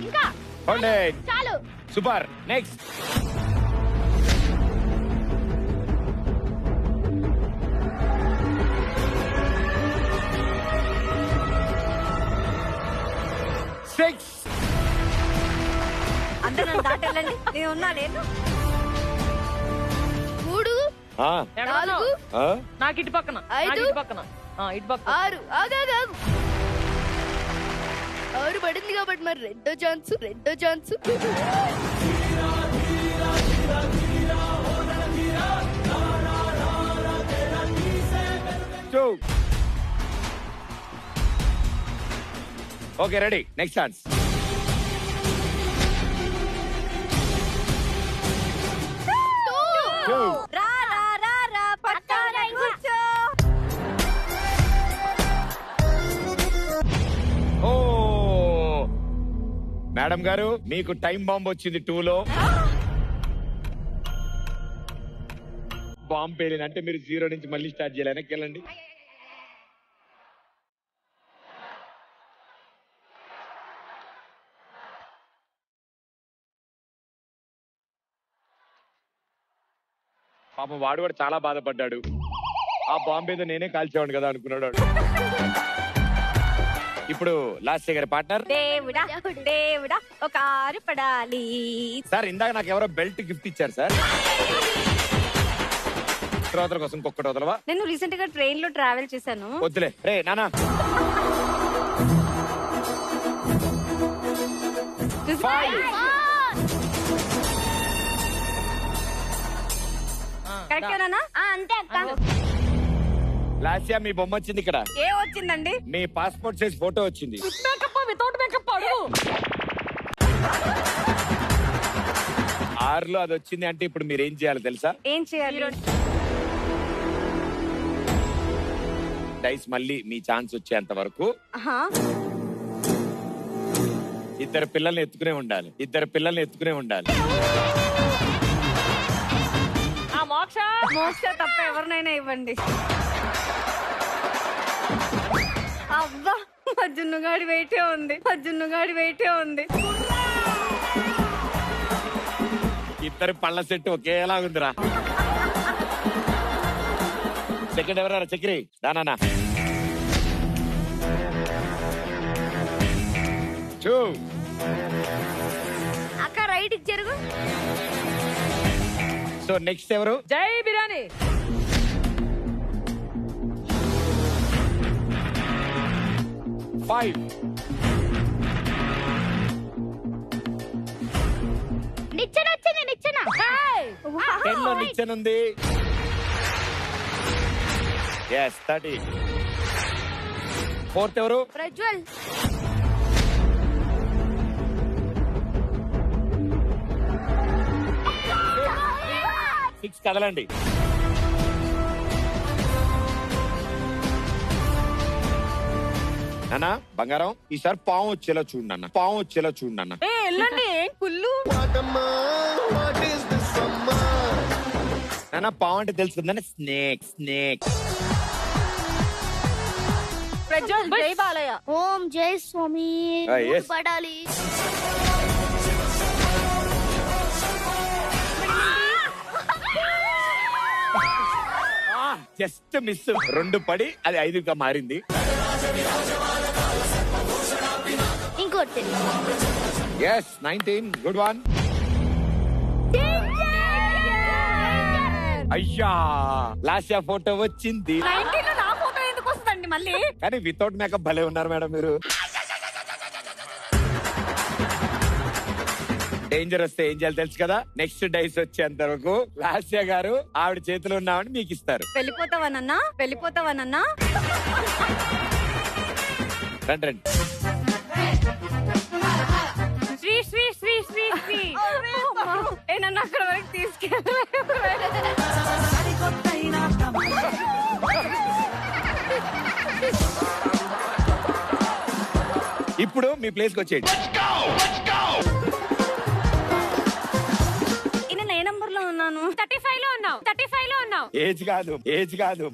ఇంకా చాలు. సూపర్. నెక్స్ట్. అందరూ నన్ను దాటెళ్ళండి. నేను ఉన్నా. నేను 3 4 నాకు ఇటు పక్కన 5 ఇటు పక్కన 6 ఆగాగు 6 పడింది కాబట్టి మరి రెండో chance 2. Okay ready next chance. రా పక్కన కూర్చో. ఓ మేడం గారు మీకు టైం బాంబ్ వచ్చింది 2లో. బాంబ్ పేలిన అంటే మీరు 0 నుంచి మళ్ళీ స్టార్ట్ చేయాలి. వెనక్కి వెళ్ళండి. పాపం వాడు కూడా చాలా బాధపడ్డాడు. ఆ బాంబేదో నేనే కాల్చేవాడు కదా అనుకున్నాడు. ఇప్పుడు లాస్ట్ గారి పార్ట్నర్. దేవుడా ఒక 6 పడాలి. సార్ ఇందాక నాకు ఎవరో బెల్ట్ గిఫ్ట్ ఇచ్చారు సార్. శ్రోతల కోసం ఇంకొకటి వదలవా? నేను రీసెంట్ గా ట్రైన్ లో ట్రావెల్ చేశాను. వద్దులే రే నానా. 5. కరెక్టేనా? అంతే అక్క. లాస్యా మీ బొమ్మ వచ్చింది ఇక్కడ. ఏ వచ్చిందండి? మీ పాస్పోర్ట్ సైజ్ ఫోటో వచ్చింది. వితౌట్ మేకప్ అడుగు. 6లో అది వచ్చింది అంటే ఇప్పుడు మీరు ఏం చేయాలి తెలుసా? ఏం చేయాలి? డైస్ మళ్ళీ మీ ఛాన్స్ వచ్చేంత వరకు ఇద్దరు పిల్లల్ని ఎత్తుకునే ఉండాలి. ఆ మోక్ష తప్ప ఎవరినైనా ఇవ్వండి. అబ్బా జున్నుగాడి వెయిటే ఉంది. ఇద్దరు పళ్ళ సెట్ ఒకేలా ఉందిరా. సెకండ్ ఎవరా? చక్రి దానా చూ. అక్క రైట్ జరుగు. సో నెక్స్ట్ ఎవరు? జై బిర్యానీ. ఫైవ్. నిచ్చెన వచ్చింది. 10 లో నిచ్చెన ఉంది. yes 30. ఫోర్త్ ఎవరు? ప్రజ్వల్. 6 కదలండి. నాన్న బంగారం ఈసారి పాము వచ్చేలా చూడండి అన్న. వెళ్ళండి. కుళ్ళు. నాన్న పాము అంటే తెలుసు కదండి. స్నేక్. ప్రజ్వల్. జై బాలయ్య. ఓం జై స్వామి. yes. పడాలి. Just miss. 2 పడి అది 5గా మారింది. ఇంకోటి. yes 19. Good one. అయ్యా లాస్యా ఫోటో వచ్చింది. 19 లో నా ఫోటో ఎందుకు వస్తుందండి మళ్ళీ? కానీ వితౌట్ మేకప్ భలే ఉన్నారు మేడం మీరు. డేంజర్ వస్తే ఏం చేయాలి తెలుసు కదా? నెక్స్ట్ డైస్ వచ్చేంత వరకు లాస్యా గారు ఆవిడ చేతిలో ఉన్నామని మీకు ఇస్తారు. వెళ్ళిపోతావనన్నా. రండి. శ్రీ నన్ను అక్కడ వరకు తీసుకెళ్ళి. ఇప్పుడు మీ ప్లేస్ కి వచ్చేయండి. నేను ఏ నంబర్ లో ఉన్నాను? 35 లో ఉన్నావు. ఏజ్ కాదు.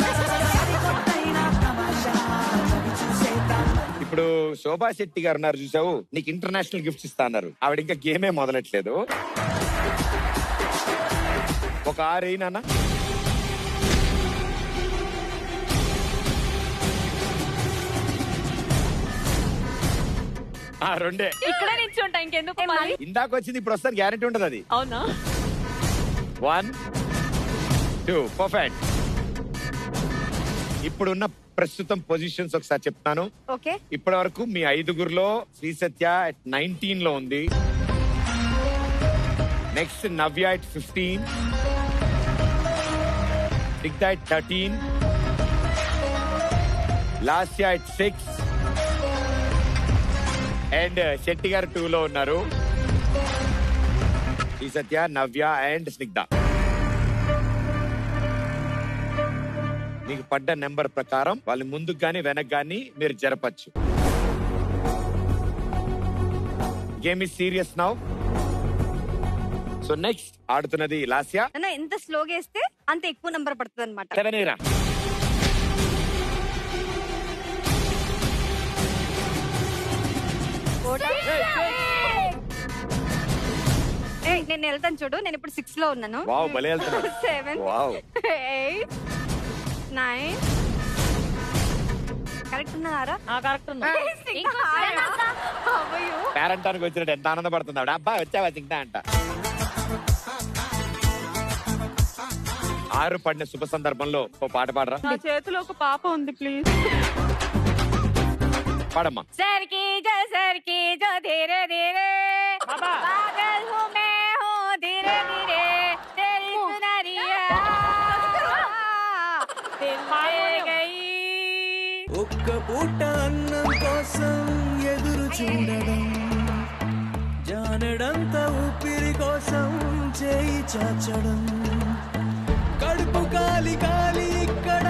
ఇప్పుడు శోభా శెట్టి గారు ఉన్నారు చూసావు, నీకు ఇంటర్నేషనల్ గిఫ్ట్స్ ఇస్తా అన్నారు. ఆవిడ ఇంకా గేమే మొదలెట్లేదు. ఒక 6 అయినా. రెండే. ఇక్కడ నుంచి ఉంటా ఇంకెందుకు? ఇందాక వచ్చింది ఇప్పుడు వస్తాను గ్యారెంటీ ఉండదు అది. అవునా? 1 2 పర్ఫెక్ట్. ఇప్పుడున్న ప్రస్తుతం పొజిషన్స్ ఒకసారి చెప్తాను. ఓకే. ఇప్పటి వరకు మీ 5గురిలో శ్రీ సత్య at 19 లో ఉంది. Next Navya at 15, దిగ్ధ at 13, Lasya at 6 and Shetty గారు 2 లో ఉన్నారు. శ్రీ సత్య, నవ్య అండ్ స్నిగ్ధ. మీకు పడ్డ నెంబర్ ప్రకారం వాళ్ళు ముందుకు గాని వెనక్ గాని మీరు జరపచ్చు. Game is serious now. So next ఆడుతున్నది లాస్య. ఎంత స్లోగా వేస్తే అంత ఎక్కువ నంబర్ పడుతుంది అనమాట. 7 రా. నేను వెళ్తాను చూడు. నేను ఇప్పుడు 6 లో ఉన్నాను. వావ్ భలే వెళ్తున్నావు. 7 వావ్ 8 9 కరెక్ట్ ఉన్నారా? కరెక్ట్ ఉన్నా. పేరెంటానికి వచ్చినట్టు ఎంత ఆనందపడుతుంది ఆవిడ. అబ్బా వచ్చావా సిగ్ధా అంట. 6 పడిన శుభ సందర్భంలో ఓ పాట పాడరా. నా చేతిలో ఒక పాప ఉంది ప్లీజ్. పాడమ్మా. सरकी जो धीरे धीरे पागल हूँ मैं हूँ धीरे धीरे तेरी सुनरिया दिल ले गई ఒక్క పూట అన్నం కోసం ఎదురు చూడడం, జానడంత ఊపిరి కోసం చేయి చాచడం, కడుపు కాలి కాలి ఇక్కడ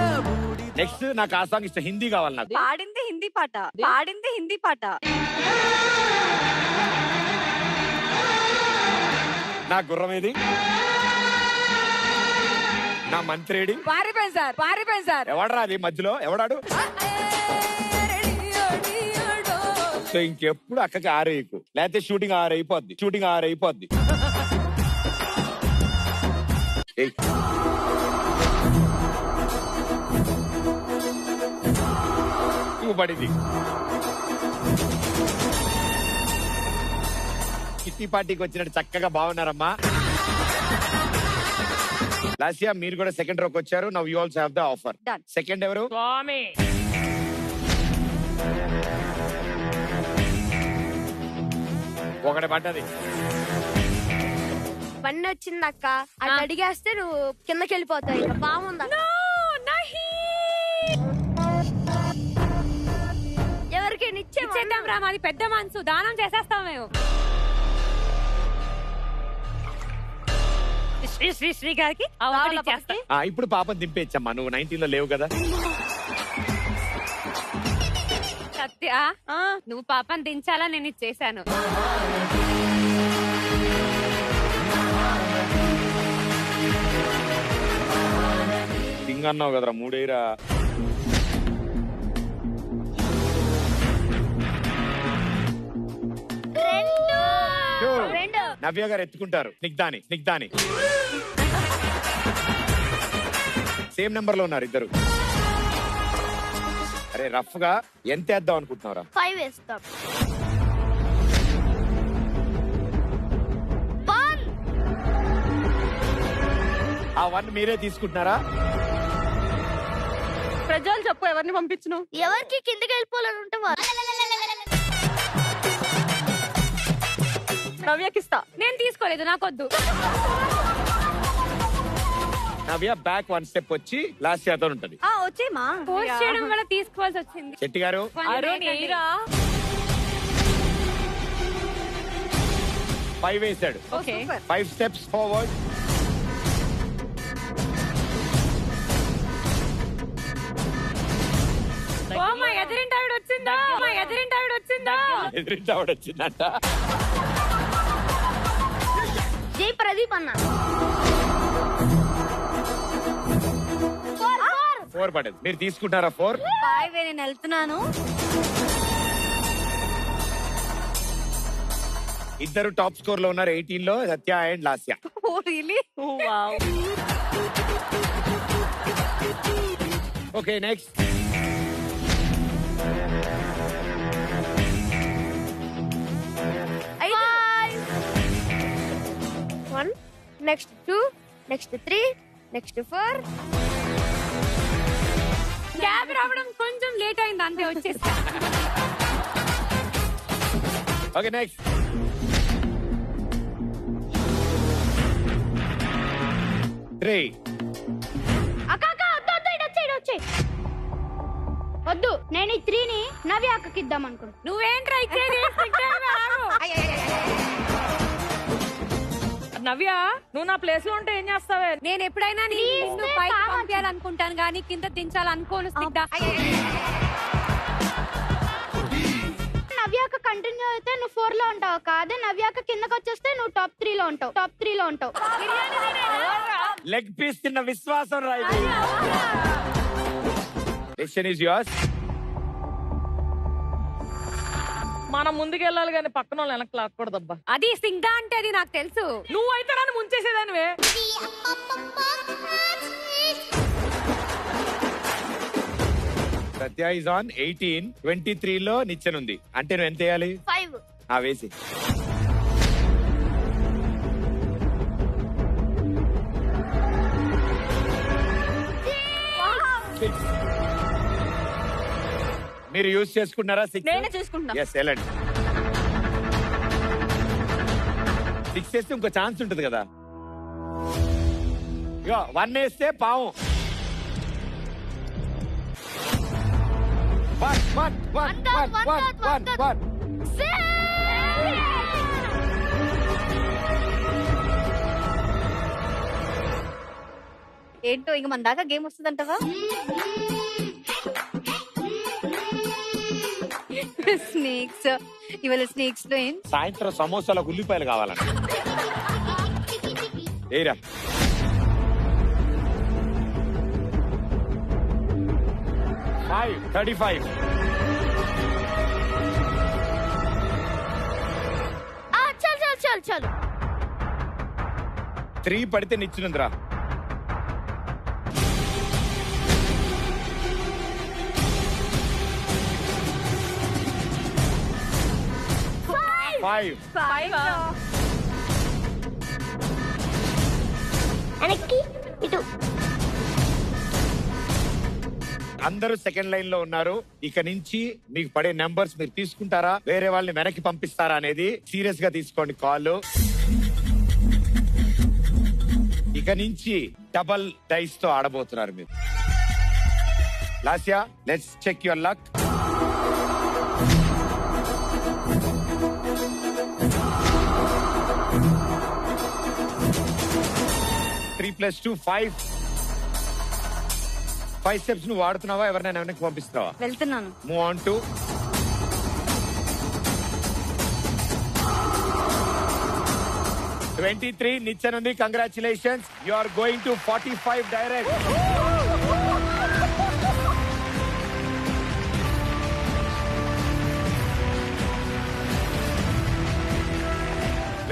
నెక్స్ట్ నాకు ఆ సాంగ్ ఇష్టం, హిందీ కావాలి నాకు. పాడింది హిందీ పాట, పాడింది హిందీ పాట. నా గుర్రం ఏది, నా మంత్రేడి, పారిపోయింది సార్, పారిపోయింది సార్. ఎవడరా అది మధ్యలో ఎవడాడు? సో ఇంకెప్పుడు అక్కకి ఆరేయకు, లేకపోతే షూటింగ్ ఆరైపోద్ది, షూటింగ్ ఆరైపోద్ది. పడింది. కిట్టి పార్టీకి వచ్చినట్టు చక్కగా బాగున్నారమ్మా. లాస్యా మీరు కూడా సెకండ్ రోకి వచ్చారు. Now you also have the offer. Second ఎవరు? స్వామి. ఒకటి పడ్డది. పన్ను వచ్చింది అక్క, అది అడిగేస్తే నువ్వు కిందకి వెళ్ళిపోతావు. ఇంకా బాగుంది. ఎవరికైనా ఇచ్చేద్దాం రా, మాది పెద్ద మనసు, దానం చేసేస్తాం మేము. శ్రీ శ్రీ శ్రీ గారికి ఇప్పుడు పాపం దింపేచ్చమ్మా, నువ్వు 19 లో లేవు కదా. సత్య, నువ్వు పాపం దించాలా, నేను ఇది చేశాను. దింగన్నావు కదరా, మూడేరా. నవ్య గారు ఎత్తుకుంటారు. స్నిగ్ధాని, స్నిగ్ధాని సేమ్ నెంబర్ లో ఉన్నారు ఇద్దరు. అరే రఫ్ గా ఎంత వేద్దాం అనుకుంటున్నారా? 5 వేస్తాం. ఆ 1 మీరే తీసుకుంటున్నారా? ప్రజలు చెప్పు, ఎవరిని పంపించను? ఎవరికి కిందకి వెళ్ళిపోవాలని ఉంటే నవ్యకిస్తా. నేను తీసుకోలేదు, నాకొద్దు. నవ్య బ్యాక్ 1 స్టెప్ వచ్చి లాస్ట్ చేత ఉంటది. వచ్చేమా పోస్ట్ చేయడం వల్ల తీసుకోవాల్సి వచ్చింది. శెట్టి గారు 5 వేసాడు. 5 స్టెప్స్ ఫార్వర్డ్. ఎదిరింటావిడ వచ్చిందా, ఎదిరింటావిడ వచ్చిందా, ఎదిరింటావిడ వచ్చిందంట. జై ప్రదీప్ అన్న. 4 పడేది. మీరు తీసుకుంటారా 4? నేను వెళ్తున్నాను. ఇద్దరు టాప్ స్కోర్ లో ఉన్నారు 18 లో, Satya and Lasya. Okay next. Next 2, next 3, next 4. Cab రావడం కొంచెం లేట్ అయింది, అంతే వచ్చేసి. Okay next. వద్దు, నేను ఈ 3ని నవ్య అక్కకి ఇద్దాం అనుకుంటా. నువ్వేంట్రా ఇచ్చేది? నవ్య, నువ్వు నా ప్లేస్ లో ఉంటే ఏం చేస్తావే? నేను ఎప్పుడైనా నిన్ను పైకి పంపించాలనుకుంటాను కానీ కింద దించాలనుకోను. నవ్యాక కంటిన్యూ అయితే నువ్వు 4 లో ఉంటావు. కాదే నవ్యాక కిందకి వచ్చేస్తే నువ్వు టాప్ 3 లో ఉంటావు. టాప్ 3 లో ఉంటావు. లెగ్ పీస్ తిన్న విశ్వాసం రైట్. Decision is yours. మనం ముందుకెళ్ళాలి కానీ పక్కన వాళ్ళు వెనక్కి లాక్కూడదబ్బా. అది సింగా అంటే అది నాకు తెలుసు. నువ్వైతే నన్ను ముంచేసేదానివే. సత్య ఇస్ ఆన్ 18. 23 లో నిచ్చెన ఉంది. అంటే నువ్వు ఎంత వేయాలి? 5. వేసి. మీరు యూజ్ చేసుకున్నారా? 6 నేనే చేసుకుంటున్నా. ఎస్ వెళ్ళండి. 6 వేస్తే ఇంకో ఛాన్స్ ఉంటుంది కదా. 1 వేస్తే పావు. 1. ఏంటో ఇంక మన దాకా గేమ్ వస్తుందంటవా? స్నేక్స్ ఇవాళ స్నేక్స్ లో ఏం? సాయంత్రం సమోసాలకు ఉల్లిపాయలు కావాలంట. ఏరా 35. చాలు 3 పడితే నిచ్చినందిరా. 5. ఇటు అందరూ సెకండ్ లైన్ లో ఉన్నారు. ఇక నుంచి మీకు పడే నెంబర్స్ మీరు తీసుకుంటారా, వేరే వాళ్ళని వెనక్కి పంపిస్తారా అనేది సీరియస్ గా తీసుకోండి కాల్. ఇక నుంచి డబల్ డైస్ తో ఆడబోతున్నారు మీరు. Lasya, let's check your luck. Three plus 2 5. 5 steps నువ్వు వాడుతున్నావా, ఎవరినైనా వెనక్కి పంపిస్తున్నావా? వెళ్తున్నాను. Move on to 23. నిచ్చనుంది. Congratulations, you are going to 45 direct.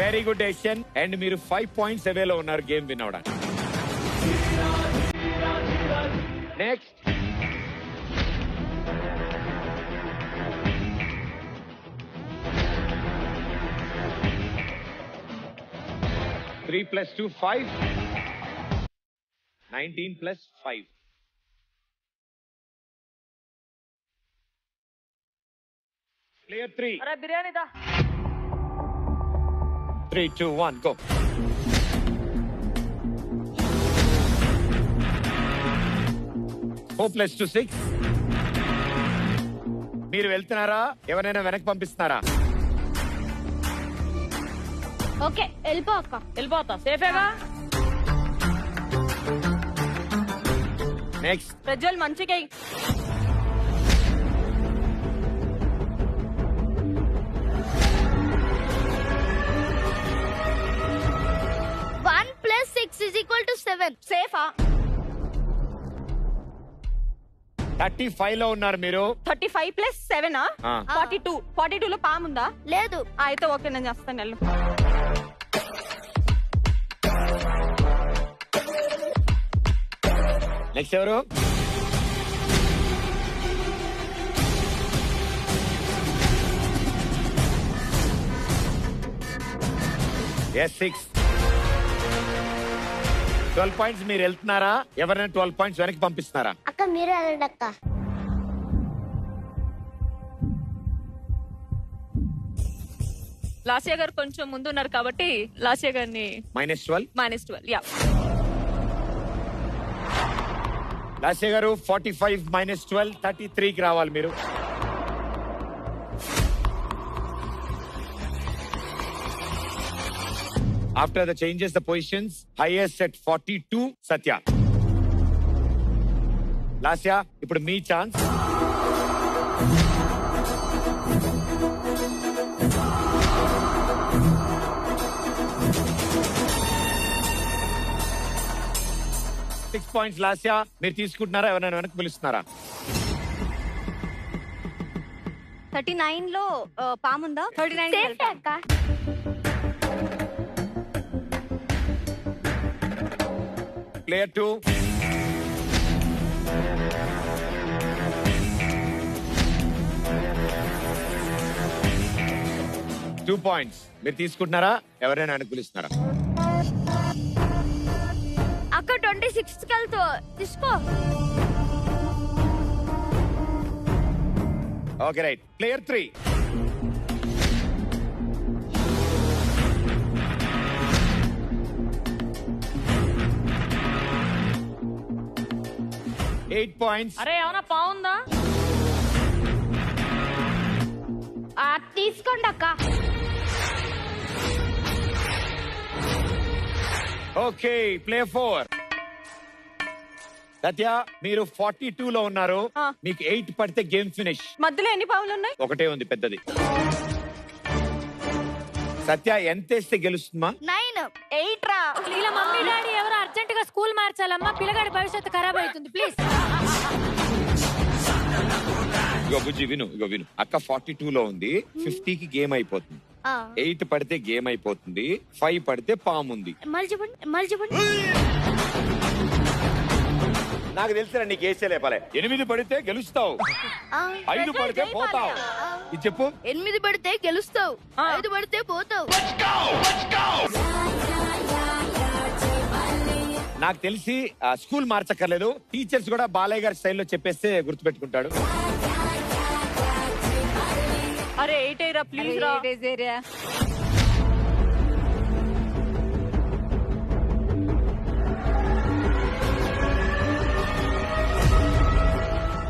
Very good decision. And మీరు 5 పాయింట్స్ అవేలో ఉన్నారు గేమ్ విన్ అవడానికి. Next Three plus 2 5. 19 plus 5. Player 3. అరే బిర్యానీ దా. 3 2 1 go. Four plus 2 6. మీరు వెళ్తున్నారా, ఎవరైనా వెనక్కి పంపిస్తున్నారా? ఓకే వెళ్ళిపో అక్క. వెళ్ళిపోతా, సేఫేగా. నెక్స్ట్ ప్రజ్వల్ మంచిగా 1 + 6 = 7. సేఫా? 35 లో ఉన్నారు మీరు. 35 + 7 42. 42 లో పాముందా? లేదు. అయితే ఓకే, నేను చేస్తాను. వెళ్ళు. నెక్స్ట్ ఎవరు? S6. 12 పాయింట్స్ మీరు వెళ్తున్నారా, ఎవరైనా 12 పాయింట్స్ వెనక్కి పంపిస్తున్నారా? అక్క మీరు వెళ్ళండి అక్క. లాస్యా గారు కొంచెం ముందు ఉన్నారు కాబట్టి లాస్యా గారిని -12. -12. యా. లాస్య గారు 45 - 12 33కి రావాలి మీరు. After the changes, the positions highest at 42. Satya. Lasya, ఇప్పుడు మీ ఛాన్స్. Six points Lasya. మీరు తీసుకుంటున్నారా, ఎవరైనా వెనక్కి పిలుస్తున్నారా? 39 లో పాముందా? 39 అక్క. Player 2. Two points. మీరు తీసుకుంటున్నారా, ఎవరైనా వెనక్కి పిలుస్తున్నారా? అక్క 26కి వెళ్తూ తీసుకో. Okay right. Player 3. Eight points. అరే ఏమన్నా పావుందా? తీసుకోండి అక్క. Okay play 4. సత్య మీరు 42 లో ఉన్నారు. మీకు 8 పడితే గేమ్ ఫినిష్. మధ్యలో ఎన్ని పావులు ఉన్నాయి? ఒకటే ఉంది పెద్దది. సత్య ఎంత వేస్తే గెలుస్తుందా? 9. 8 రా. ఇలా మమ్మీ డాడీ ఎవరో అర్జెంట్ గా స్కూల్ మార్చాలమ్మా, పిల్లగాడి భవిష్యత్తు ఖరాబ్ అవుతుంది ప్లీజ్. ఇగో బుజ్జి విను, ఇగో విను. అక్క 42 లో ఉంది. 50 కి గేమ్ అయిపోతుంది. 8 పడితే గేమ్ అయిపోతుంది. 5 పడితే పాము ఉంది. మళ్ళీ చెప్పండి. నాకు తెలుసు నీకు వేసేలే పలే. 8 పడితే గెలుస్తావు, 5 పడితే పోతావు. ఇది చెప్పు. 8 పడితే గెలుస్తావు, 5 పడితే పోతావు. నాకు తెలిసి స్కూల్ మార్చక్కర్లేదు. టీచర్స్ కూడా బాలయ్య గారి స్టైల్లో చెప్పేస్తే గుర్తుపెట్టుకుంటాడు. అరే 8 రా ప్లీజ్ రా.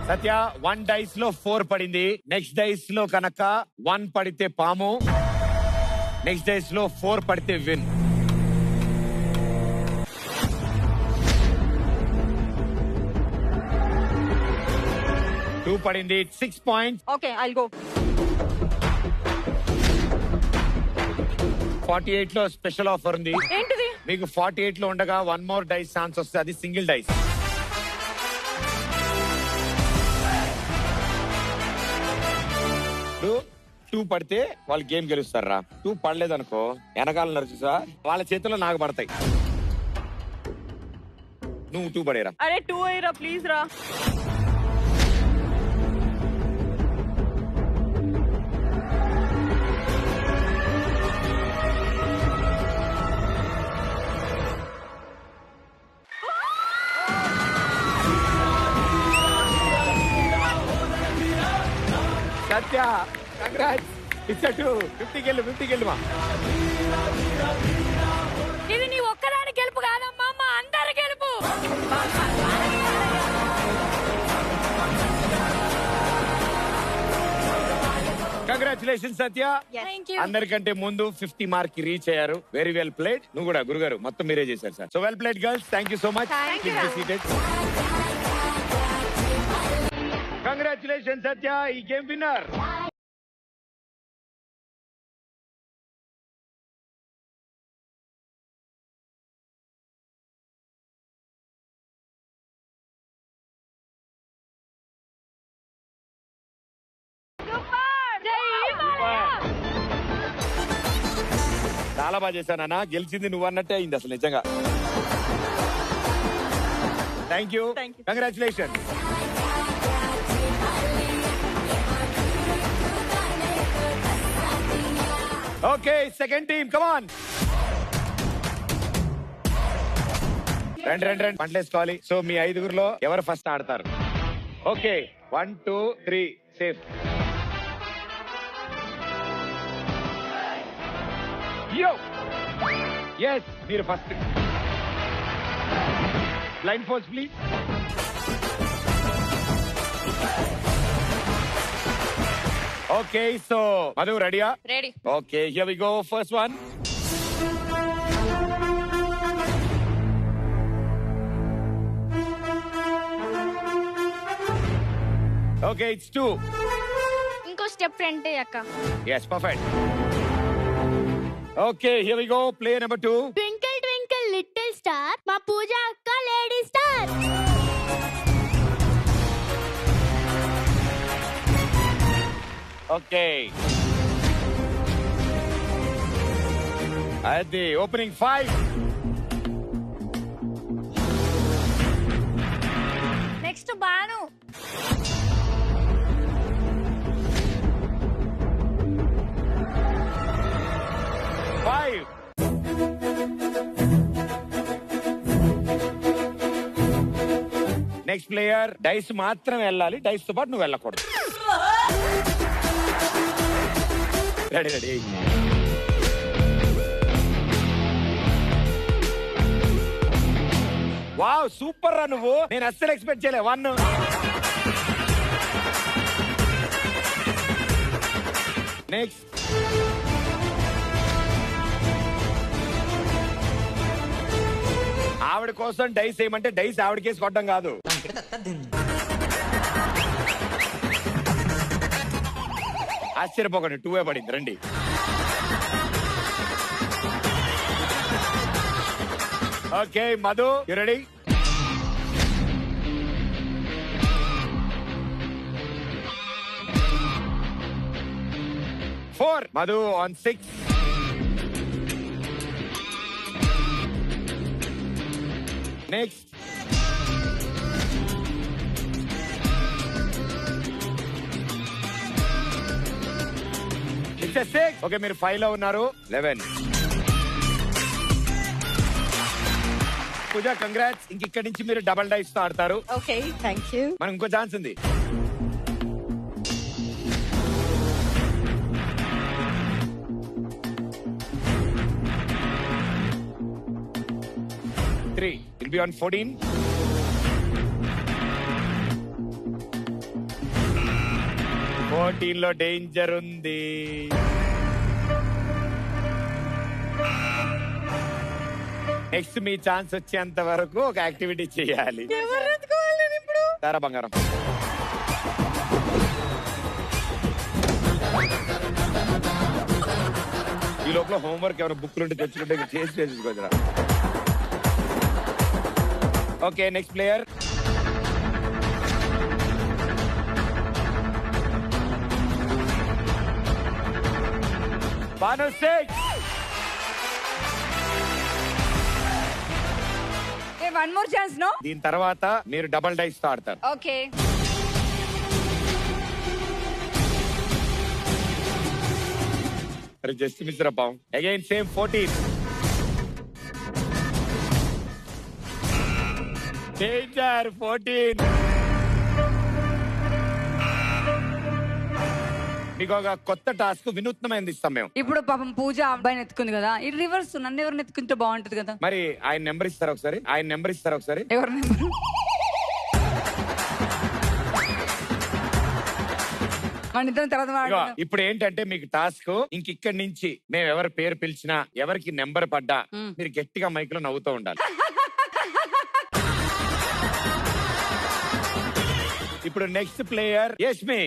సత్య 1 డైస్ లో 4 పడింది. నెక్స్ట్ డైస్ లో కనుక 1 పడితే పాము, నెక్స్ట్ డైస్ లో 4 పడితే విన్. టూ పడింది. 6 పాయింట్స్. Okay I go. 48 లో స్పెషల్ ఆఫర్ ఉంది. ఏంటిది? మీకు 48 లో ఉండగా 1 మోర్ డైస్ ఛాన్స్ వస్తే అది సింగిల్ డైస్. 2 పడితే వాళ్ళు గేమ్ గెలుస్తారా. 2 పడలేదనుకో వెనకాల నడుచుసా వాళ్ళ చేతిలో నాకు పడతాయి. నువ్వు 2 పడేరా. అరే 2 రా ప్లీజ్ రా. సత్య కంగ్రాట్స్. ఇట్స్ 2. 50 గెలు మా. ఇది నీ ఒక్కదాని గెలుపు కాదమ్మా, మా అందరి గెలుపు. కంగ్రాచులేషన్ సత్య. అందరికంటే ముందు 50 మార్క్ రీచ్ అయ్యారు. Very well played. నువ్వు కూడా గురుగారు మొత్తం మీరే చేశారు sir. So well played girls. Thank you so much. Congratulation Satya, ఈ గేమ్ విన్నర్. చాలా బాగా చేశానన్నా. గెలిచింది నువ్వు అన్నట్టే అయింది అసలు నిజంగా. Thank you. Congratulation. Okay second team come on. రండి పంటలేసుకోవాలి. సో మీ 5గురిలో ఎవరు ఫస్ట్ ఆడతారు? Okay 1 2 3 safe. యో ఎస్ మీరు first. Blind folds please. Okay so Madhu రెడీయా? Ready. Okay here we go. First one. Okay it's 2. ఇంకో స్టెప్ ఫ్రంట్ అక్క. yes perfect. Okay here we go. Play number 2. Twinkle twinkle little star, మా పూజ అక్క లేడీ స్టార్. ఓకే అది opening 5. Next Banu. Next player. Dice మాత్రం వెళ్ళాలి, డైస్ తో పాటు నువ్వు వెళ్ళకూడదు. Ready ready. వావ్ సూపర్ రా నువ్వు. నేను అస్సలు ఎక్స్పెక్ట్ చేయలే. 1. నెక్స్ట్ ఆవిడ కోసం డైస్ ఏమంటే డైస్ ఆవిడకేసి కొట్టడం కాదు. ఆశ్చర్యపోకండి, 2 పడింది. రండి. Okay Madhu, you ready? Four. Madhu on 6. Next. It's a 6. Okay, మీరు 5 లో ఉన్నారు. 11. పూజ, కంగ్రాట్స్. ఇక్కడి నుంచి మీరు డబుల్ డైస్ తో ఆడతారు. Okay, thank you. మనకు ఇంకో ఛాన్స్ ఉంది. Will be on 14. లో డేంజర్ ఉంది. నెక్స్ట్ మీ ఛాన్స్ వచ్చేంత వరకు ఒక యాక్టివిటీ చేయాలి. తారా బంగారం. ఈ లోపల హోంవర్క్ ఎవరు బుక్లు ఉంటే తెచ్చుకుంటే చేసి చేసుకోవచ్చురా. Okay, next player. Banu 6. One more chance no. దీని తర్వాత మీరు డబుల్ డైస్ తో ఆడతారు. ఓకే. జస్ట్ మిస్ అపాం. Again same 14. డేంజర్ 14. మీకు ఒక కొత్త టాస్క్ వినూత్నమైనది ఇస్తాం మేము. ఇప్పుడు పాపం పూజ అబ్బాయిని ఎత్తుకుంది కదా, ఇది రివర్స్ నన్ను ఎవరిని ఎత్తుకుంటే బాగుంటది కదా. మరి ఆయన నెంబర్ ఇస్తారా ఒకసారి? ఎవరి నెంబర్? ఇప్పుడు ఏంటంటే మీకు టాస్క్ ఇక్కడి నుంచి మేము ఎవరి పేరు పిలిచినా, ఎవరికి నెంబర్ పడ్డా మీరు గట్టిగా మైక్ లో నవ్వుతూ ఉండాలి. ఇప్పుడు next player Yashmi.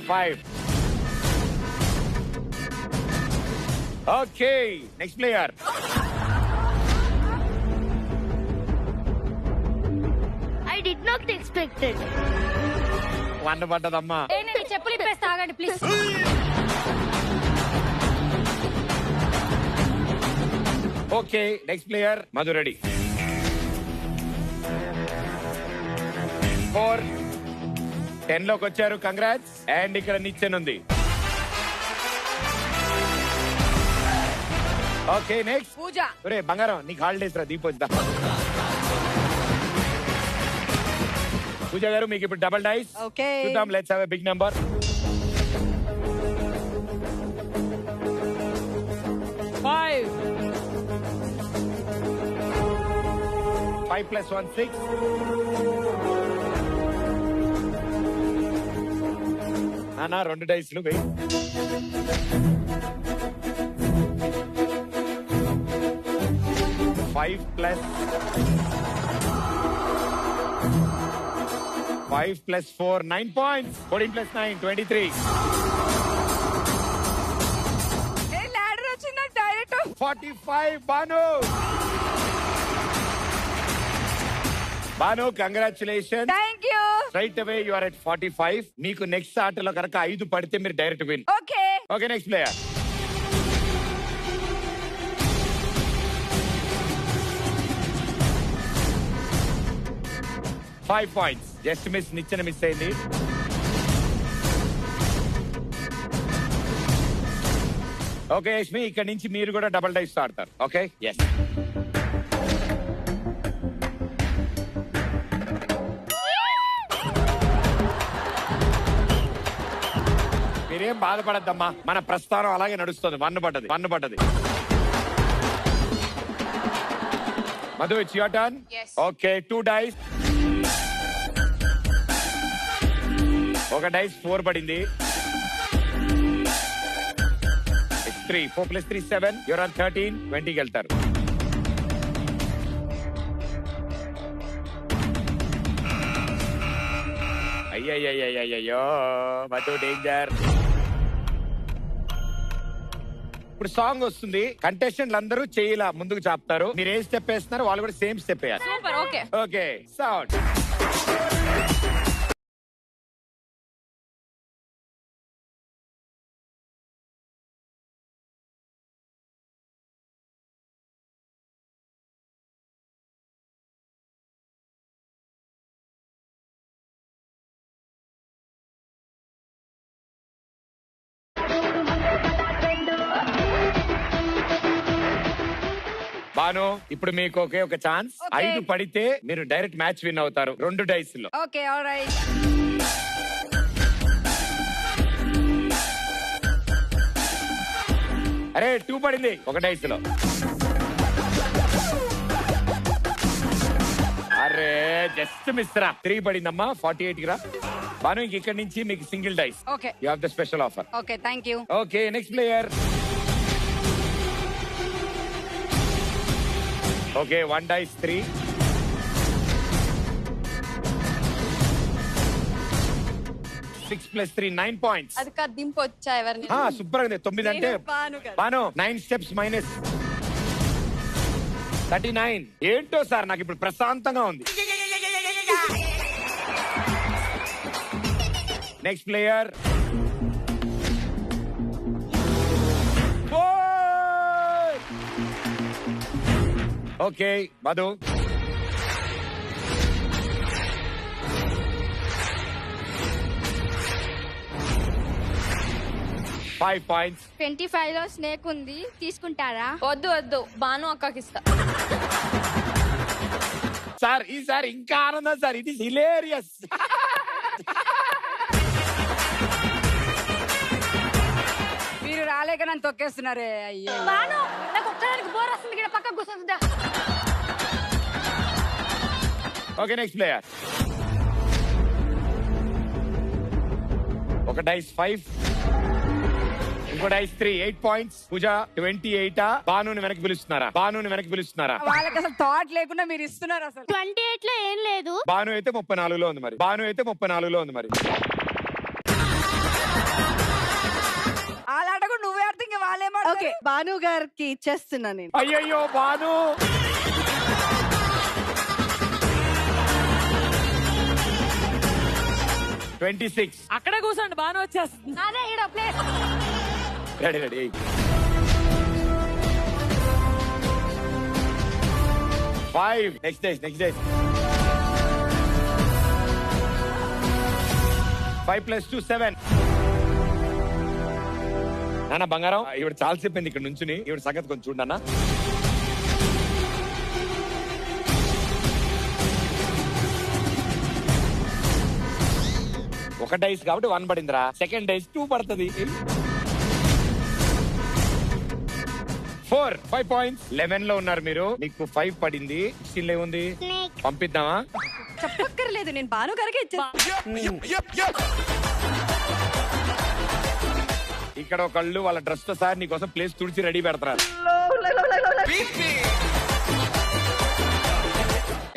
Five. Okay, next player. I did not expect it. One పడ్డదమ్మా. చెప్పులు ఇప్పేస్తా, ఆగండి please. Okay, next player Madhu. Ready? 4. 10 లోకి వచ్చారు. కంగ్రాట్స్. అండ్ ఇక్కడ నిచ్చెన ఉంది. Okay, next Pooja. ఒరే బంగారం, నీకు హాలిడేస్ రా. దీపోద్దా. పూజ గారు, మీకు ఇప్పుడు డబుల్ డైస్. ఓకే, చూద్దాం. Let's have a big number. 5. 5 + 1 6. నానా 2 డైస్లు వెయ్యి. Five plus 4, 9 points. 14 plus 9, 23. ladder వచ్చిందా direct? 45. Banu, congratulations. Thank you. Right away you are at 45. మీకు నెక్స్ట్ ఆటలో కనుక 5 పడితే మీరు direct win. Okay. Okay, next player. Five points. Just miss. నిచ్చెన మిస్ అయింది. ఓకే యష్మి, ఇక్కడ నుంచి మీరు కూడా డబుల్ డైస్ ఆడతారు. Okay, yes. మీరేం బాధపడద్దమ్మా, మన ప్రస్థానం అలాగే నడుస్తుంది. వన్ పడ్డది. Madhu it's your turn. Okay 2 dice. ఒక డైస్ 4 పడింది. 3 4 + 3 7. You're on 13. 20కి వెళ్తారు. అయ్యయ్యో మధు డేంజర్. ఇప్పుడు సాంగ్ వస్తుంది. కంటెస్టెంట్లు అందరూ చేయాల ముందుకు చాపుతారు. మీరు ఏ స్టెప్ వేస్తున్నారు వాళ్ళు కూడా సేమ్ స్టెప్ వేయాలి. Super. Okay okay sound. Banu ఇప్పుడు మీకు ఒకే ఒక ఛాన్స్. 5 పడితే మీరు డైరెక్ట్ మ్యాచ్ విన్ అవుతారు 2 డైస్ లో. Okay alright. అరే 2 పడింది ఒక డైస్ లో. అరే జస్ట్ మిస్ రా. 3 పడిందమ్మా. 48 కి రా. బాను ఇంక ఇక్కడ నుంచి మీకు single dice. Okay you have the special offer. Okay thank you. Okay next player. Okay 1 dice 3. 6 + 3 9 points. అది కా దింపు వచ్చా ఎవరిని? సూపర్ ఉంది. 9 అంటే బాను 9 స్టెప్స్ మైనస్ 39. ఏంటో సార్ నాకు ఇప్పుడు ప్రశాంతంగా ఉంది. Next player. Okay Madhu. Five points. 25 లో స్నేక్ ఉంది తీసుకుంటారా? వద్దు బాను అక్కకి ఇస్తా. సార్ ఈసారి ఇంకా ఆనందం సార్. It is hilarious. మీరు రాలేక నన్ను తొక్కేస్తున్నారే. అయ్యో బాను నాకు ఒక్కదానికి బోర్ వస్తుంది. ఇక్కడ పక్కకు కూర్చుందా? Okay next player. ఒక డైస్ 5. ఇంకో డైస్ 3. 8 పాయింట్స్. పూజ 28. బానుని వెనక్కి పిలుస్తున్నారా? వాళ్ళకి అసలు థాట్ లేకుండా మీరు ఇస్తున్నారు అసలు. 28 లో ఏం లేదు. బాను అయితే 34లో ఉంది మరి. అలాట కూడా నువ్వే అర్థం. ఇంకా వాళ్ళేమో. ఓకే బాను గారికి ఇచ్చేస్తున్నా నేను. అయ్యయ్యో బాను. అక్కడే కూర్చోండి బాను వచ్చేస్తుంది. అదే ఈడ place. Ready. Five. Next days 5 + 2 7. నాన్న బంగారం ఇవిడ చాలా చెప్పింది ఇక్కడ నుంచుని. ఇవిడ సంగతి కొంచెం చూడన్నా. ఒక డైస్ కాబట్టి 1 పడిందిరా. సెకండ్ డైస్ 2 పడుతుంది. 4 5 పాయింట్స్. 11 లో ఉన్నారు మీరు. మీకు 5 పడింది. 16 లో ఏముంది? పంపిద్దామా? చెప్పక్కర్లేదు నేను బాను గారికి ఇక్కడ ఒకళ్ళు వాళ్ళ డ్రెస్ తో సార్ నీకోసం ప్లేస్ తుడిచి రెడీ పెడతారు.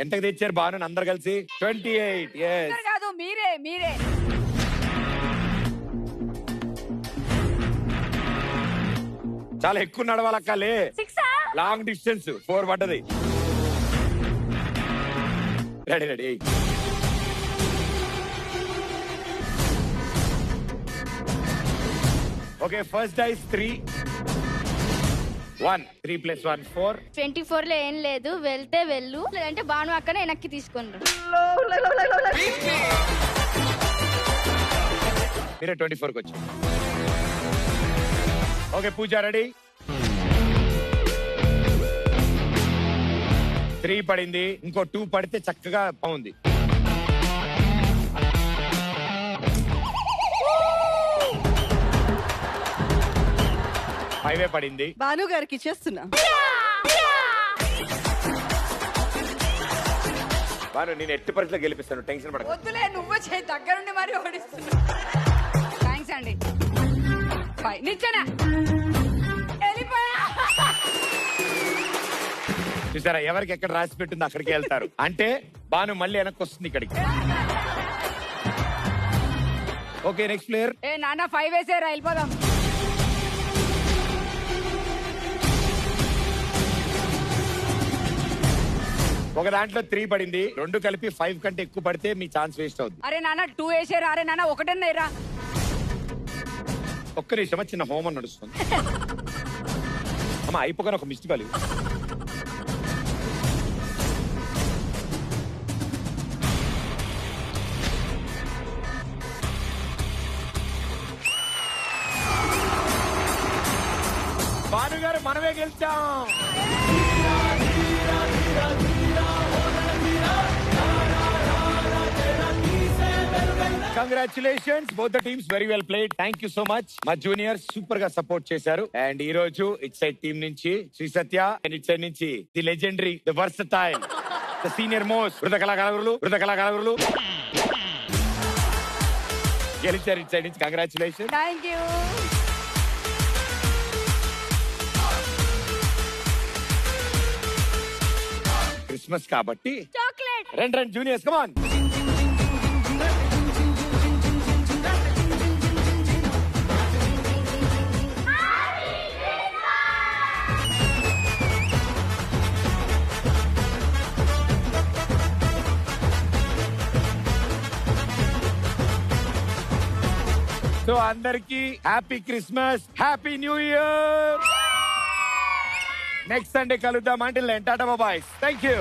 ఎంతకు తెచ్చారు బాను అందరు కలిసి? 28. కాదు మీరే. చాలా ఎక్కువ నడవాలక్కాలే. లాంగ్ డిస్టెన్స్ 4 పడ్డది. రెడీ. Okay first dice 3 1 3 + 1 4. 24 లో ఏం లేదు. వెళ్తే వెళ్ళు, లేదంటే బాను అక్కనే వెనక్కి తీసుకుంటారు. మీరే 24కి వచ్చి. ఓకే పూజ రెడీ. 3 పడింది. ఇంకో 2 పడితే చక్కగా బాగుంది. 5 పడింది. బాను గారికి ఇచ్చేస్తున్నా. వారు నేను ఎట్టి పరిస్థితిలో గెలిపిస్తాను, టెన్షన్ పడకు. వద్దులే, నువ్వు చేయి, దగ్గరుండి మరి ఓడిస్తున్నా. థ్యాంక్స్ అండి. నిచ్చనా వెళ్ళిపోయా. చూసారా, ఎవరికి ఎక్కడ రాసి పెట్టిందో అక్కడికి వెళ్తారు. అంటే బాను మళ్ళీ వెనక్కి వస్తుంది ఇక్కడికి. Okay, next player. ఏ నాన్న 5 వేసేరా, వెళ్ళిపోదాం. ఒక దాంట్లో 3 పడింది, 2 కలిపి 5 కంటే ఎక్కువ పడితే మీ ఛాన్స్ వేస్ట్ అవుతుంది. అరే నాన్న 2 వేసేరా. అరే నాన్న 1 ఒక్క నిమిషం, చిన్న హోమం నడుస్తుంది. అమ్మ అయిపోగానే ఒక మిస్డ్ కాల్. భానుగారు మనమే గెలిచాం. Congratulations both the teams, very well played. Thank you so much. మా జూనియర్స్ సూపర్ గా సపోర్ట్ చేశారు. అండ్ ఈ రోజు ఇట్ సైడ్ టీమ్ నుంచి శ్రీ సత్య, అండ్ ఇట్ సైడ్ నుంచి the legendary, the versatile, the senior most వృద్ధ కళాకారులు గెలిచారు. ఇట్ సైడ్ నుంచి కంగ్రాచులేషన్. Thank you. క్రిస్మస్ కాబట్టి చాక్లెట్. రండి జూనియర్స్, కమ్ ఆన్. సో అందరికి happy Christmas, happy new year. Next Sunday కలుద్దాం. అంటే టాటా బాయ్స్. Thank you.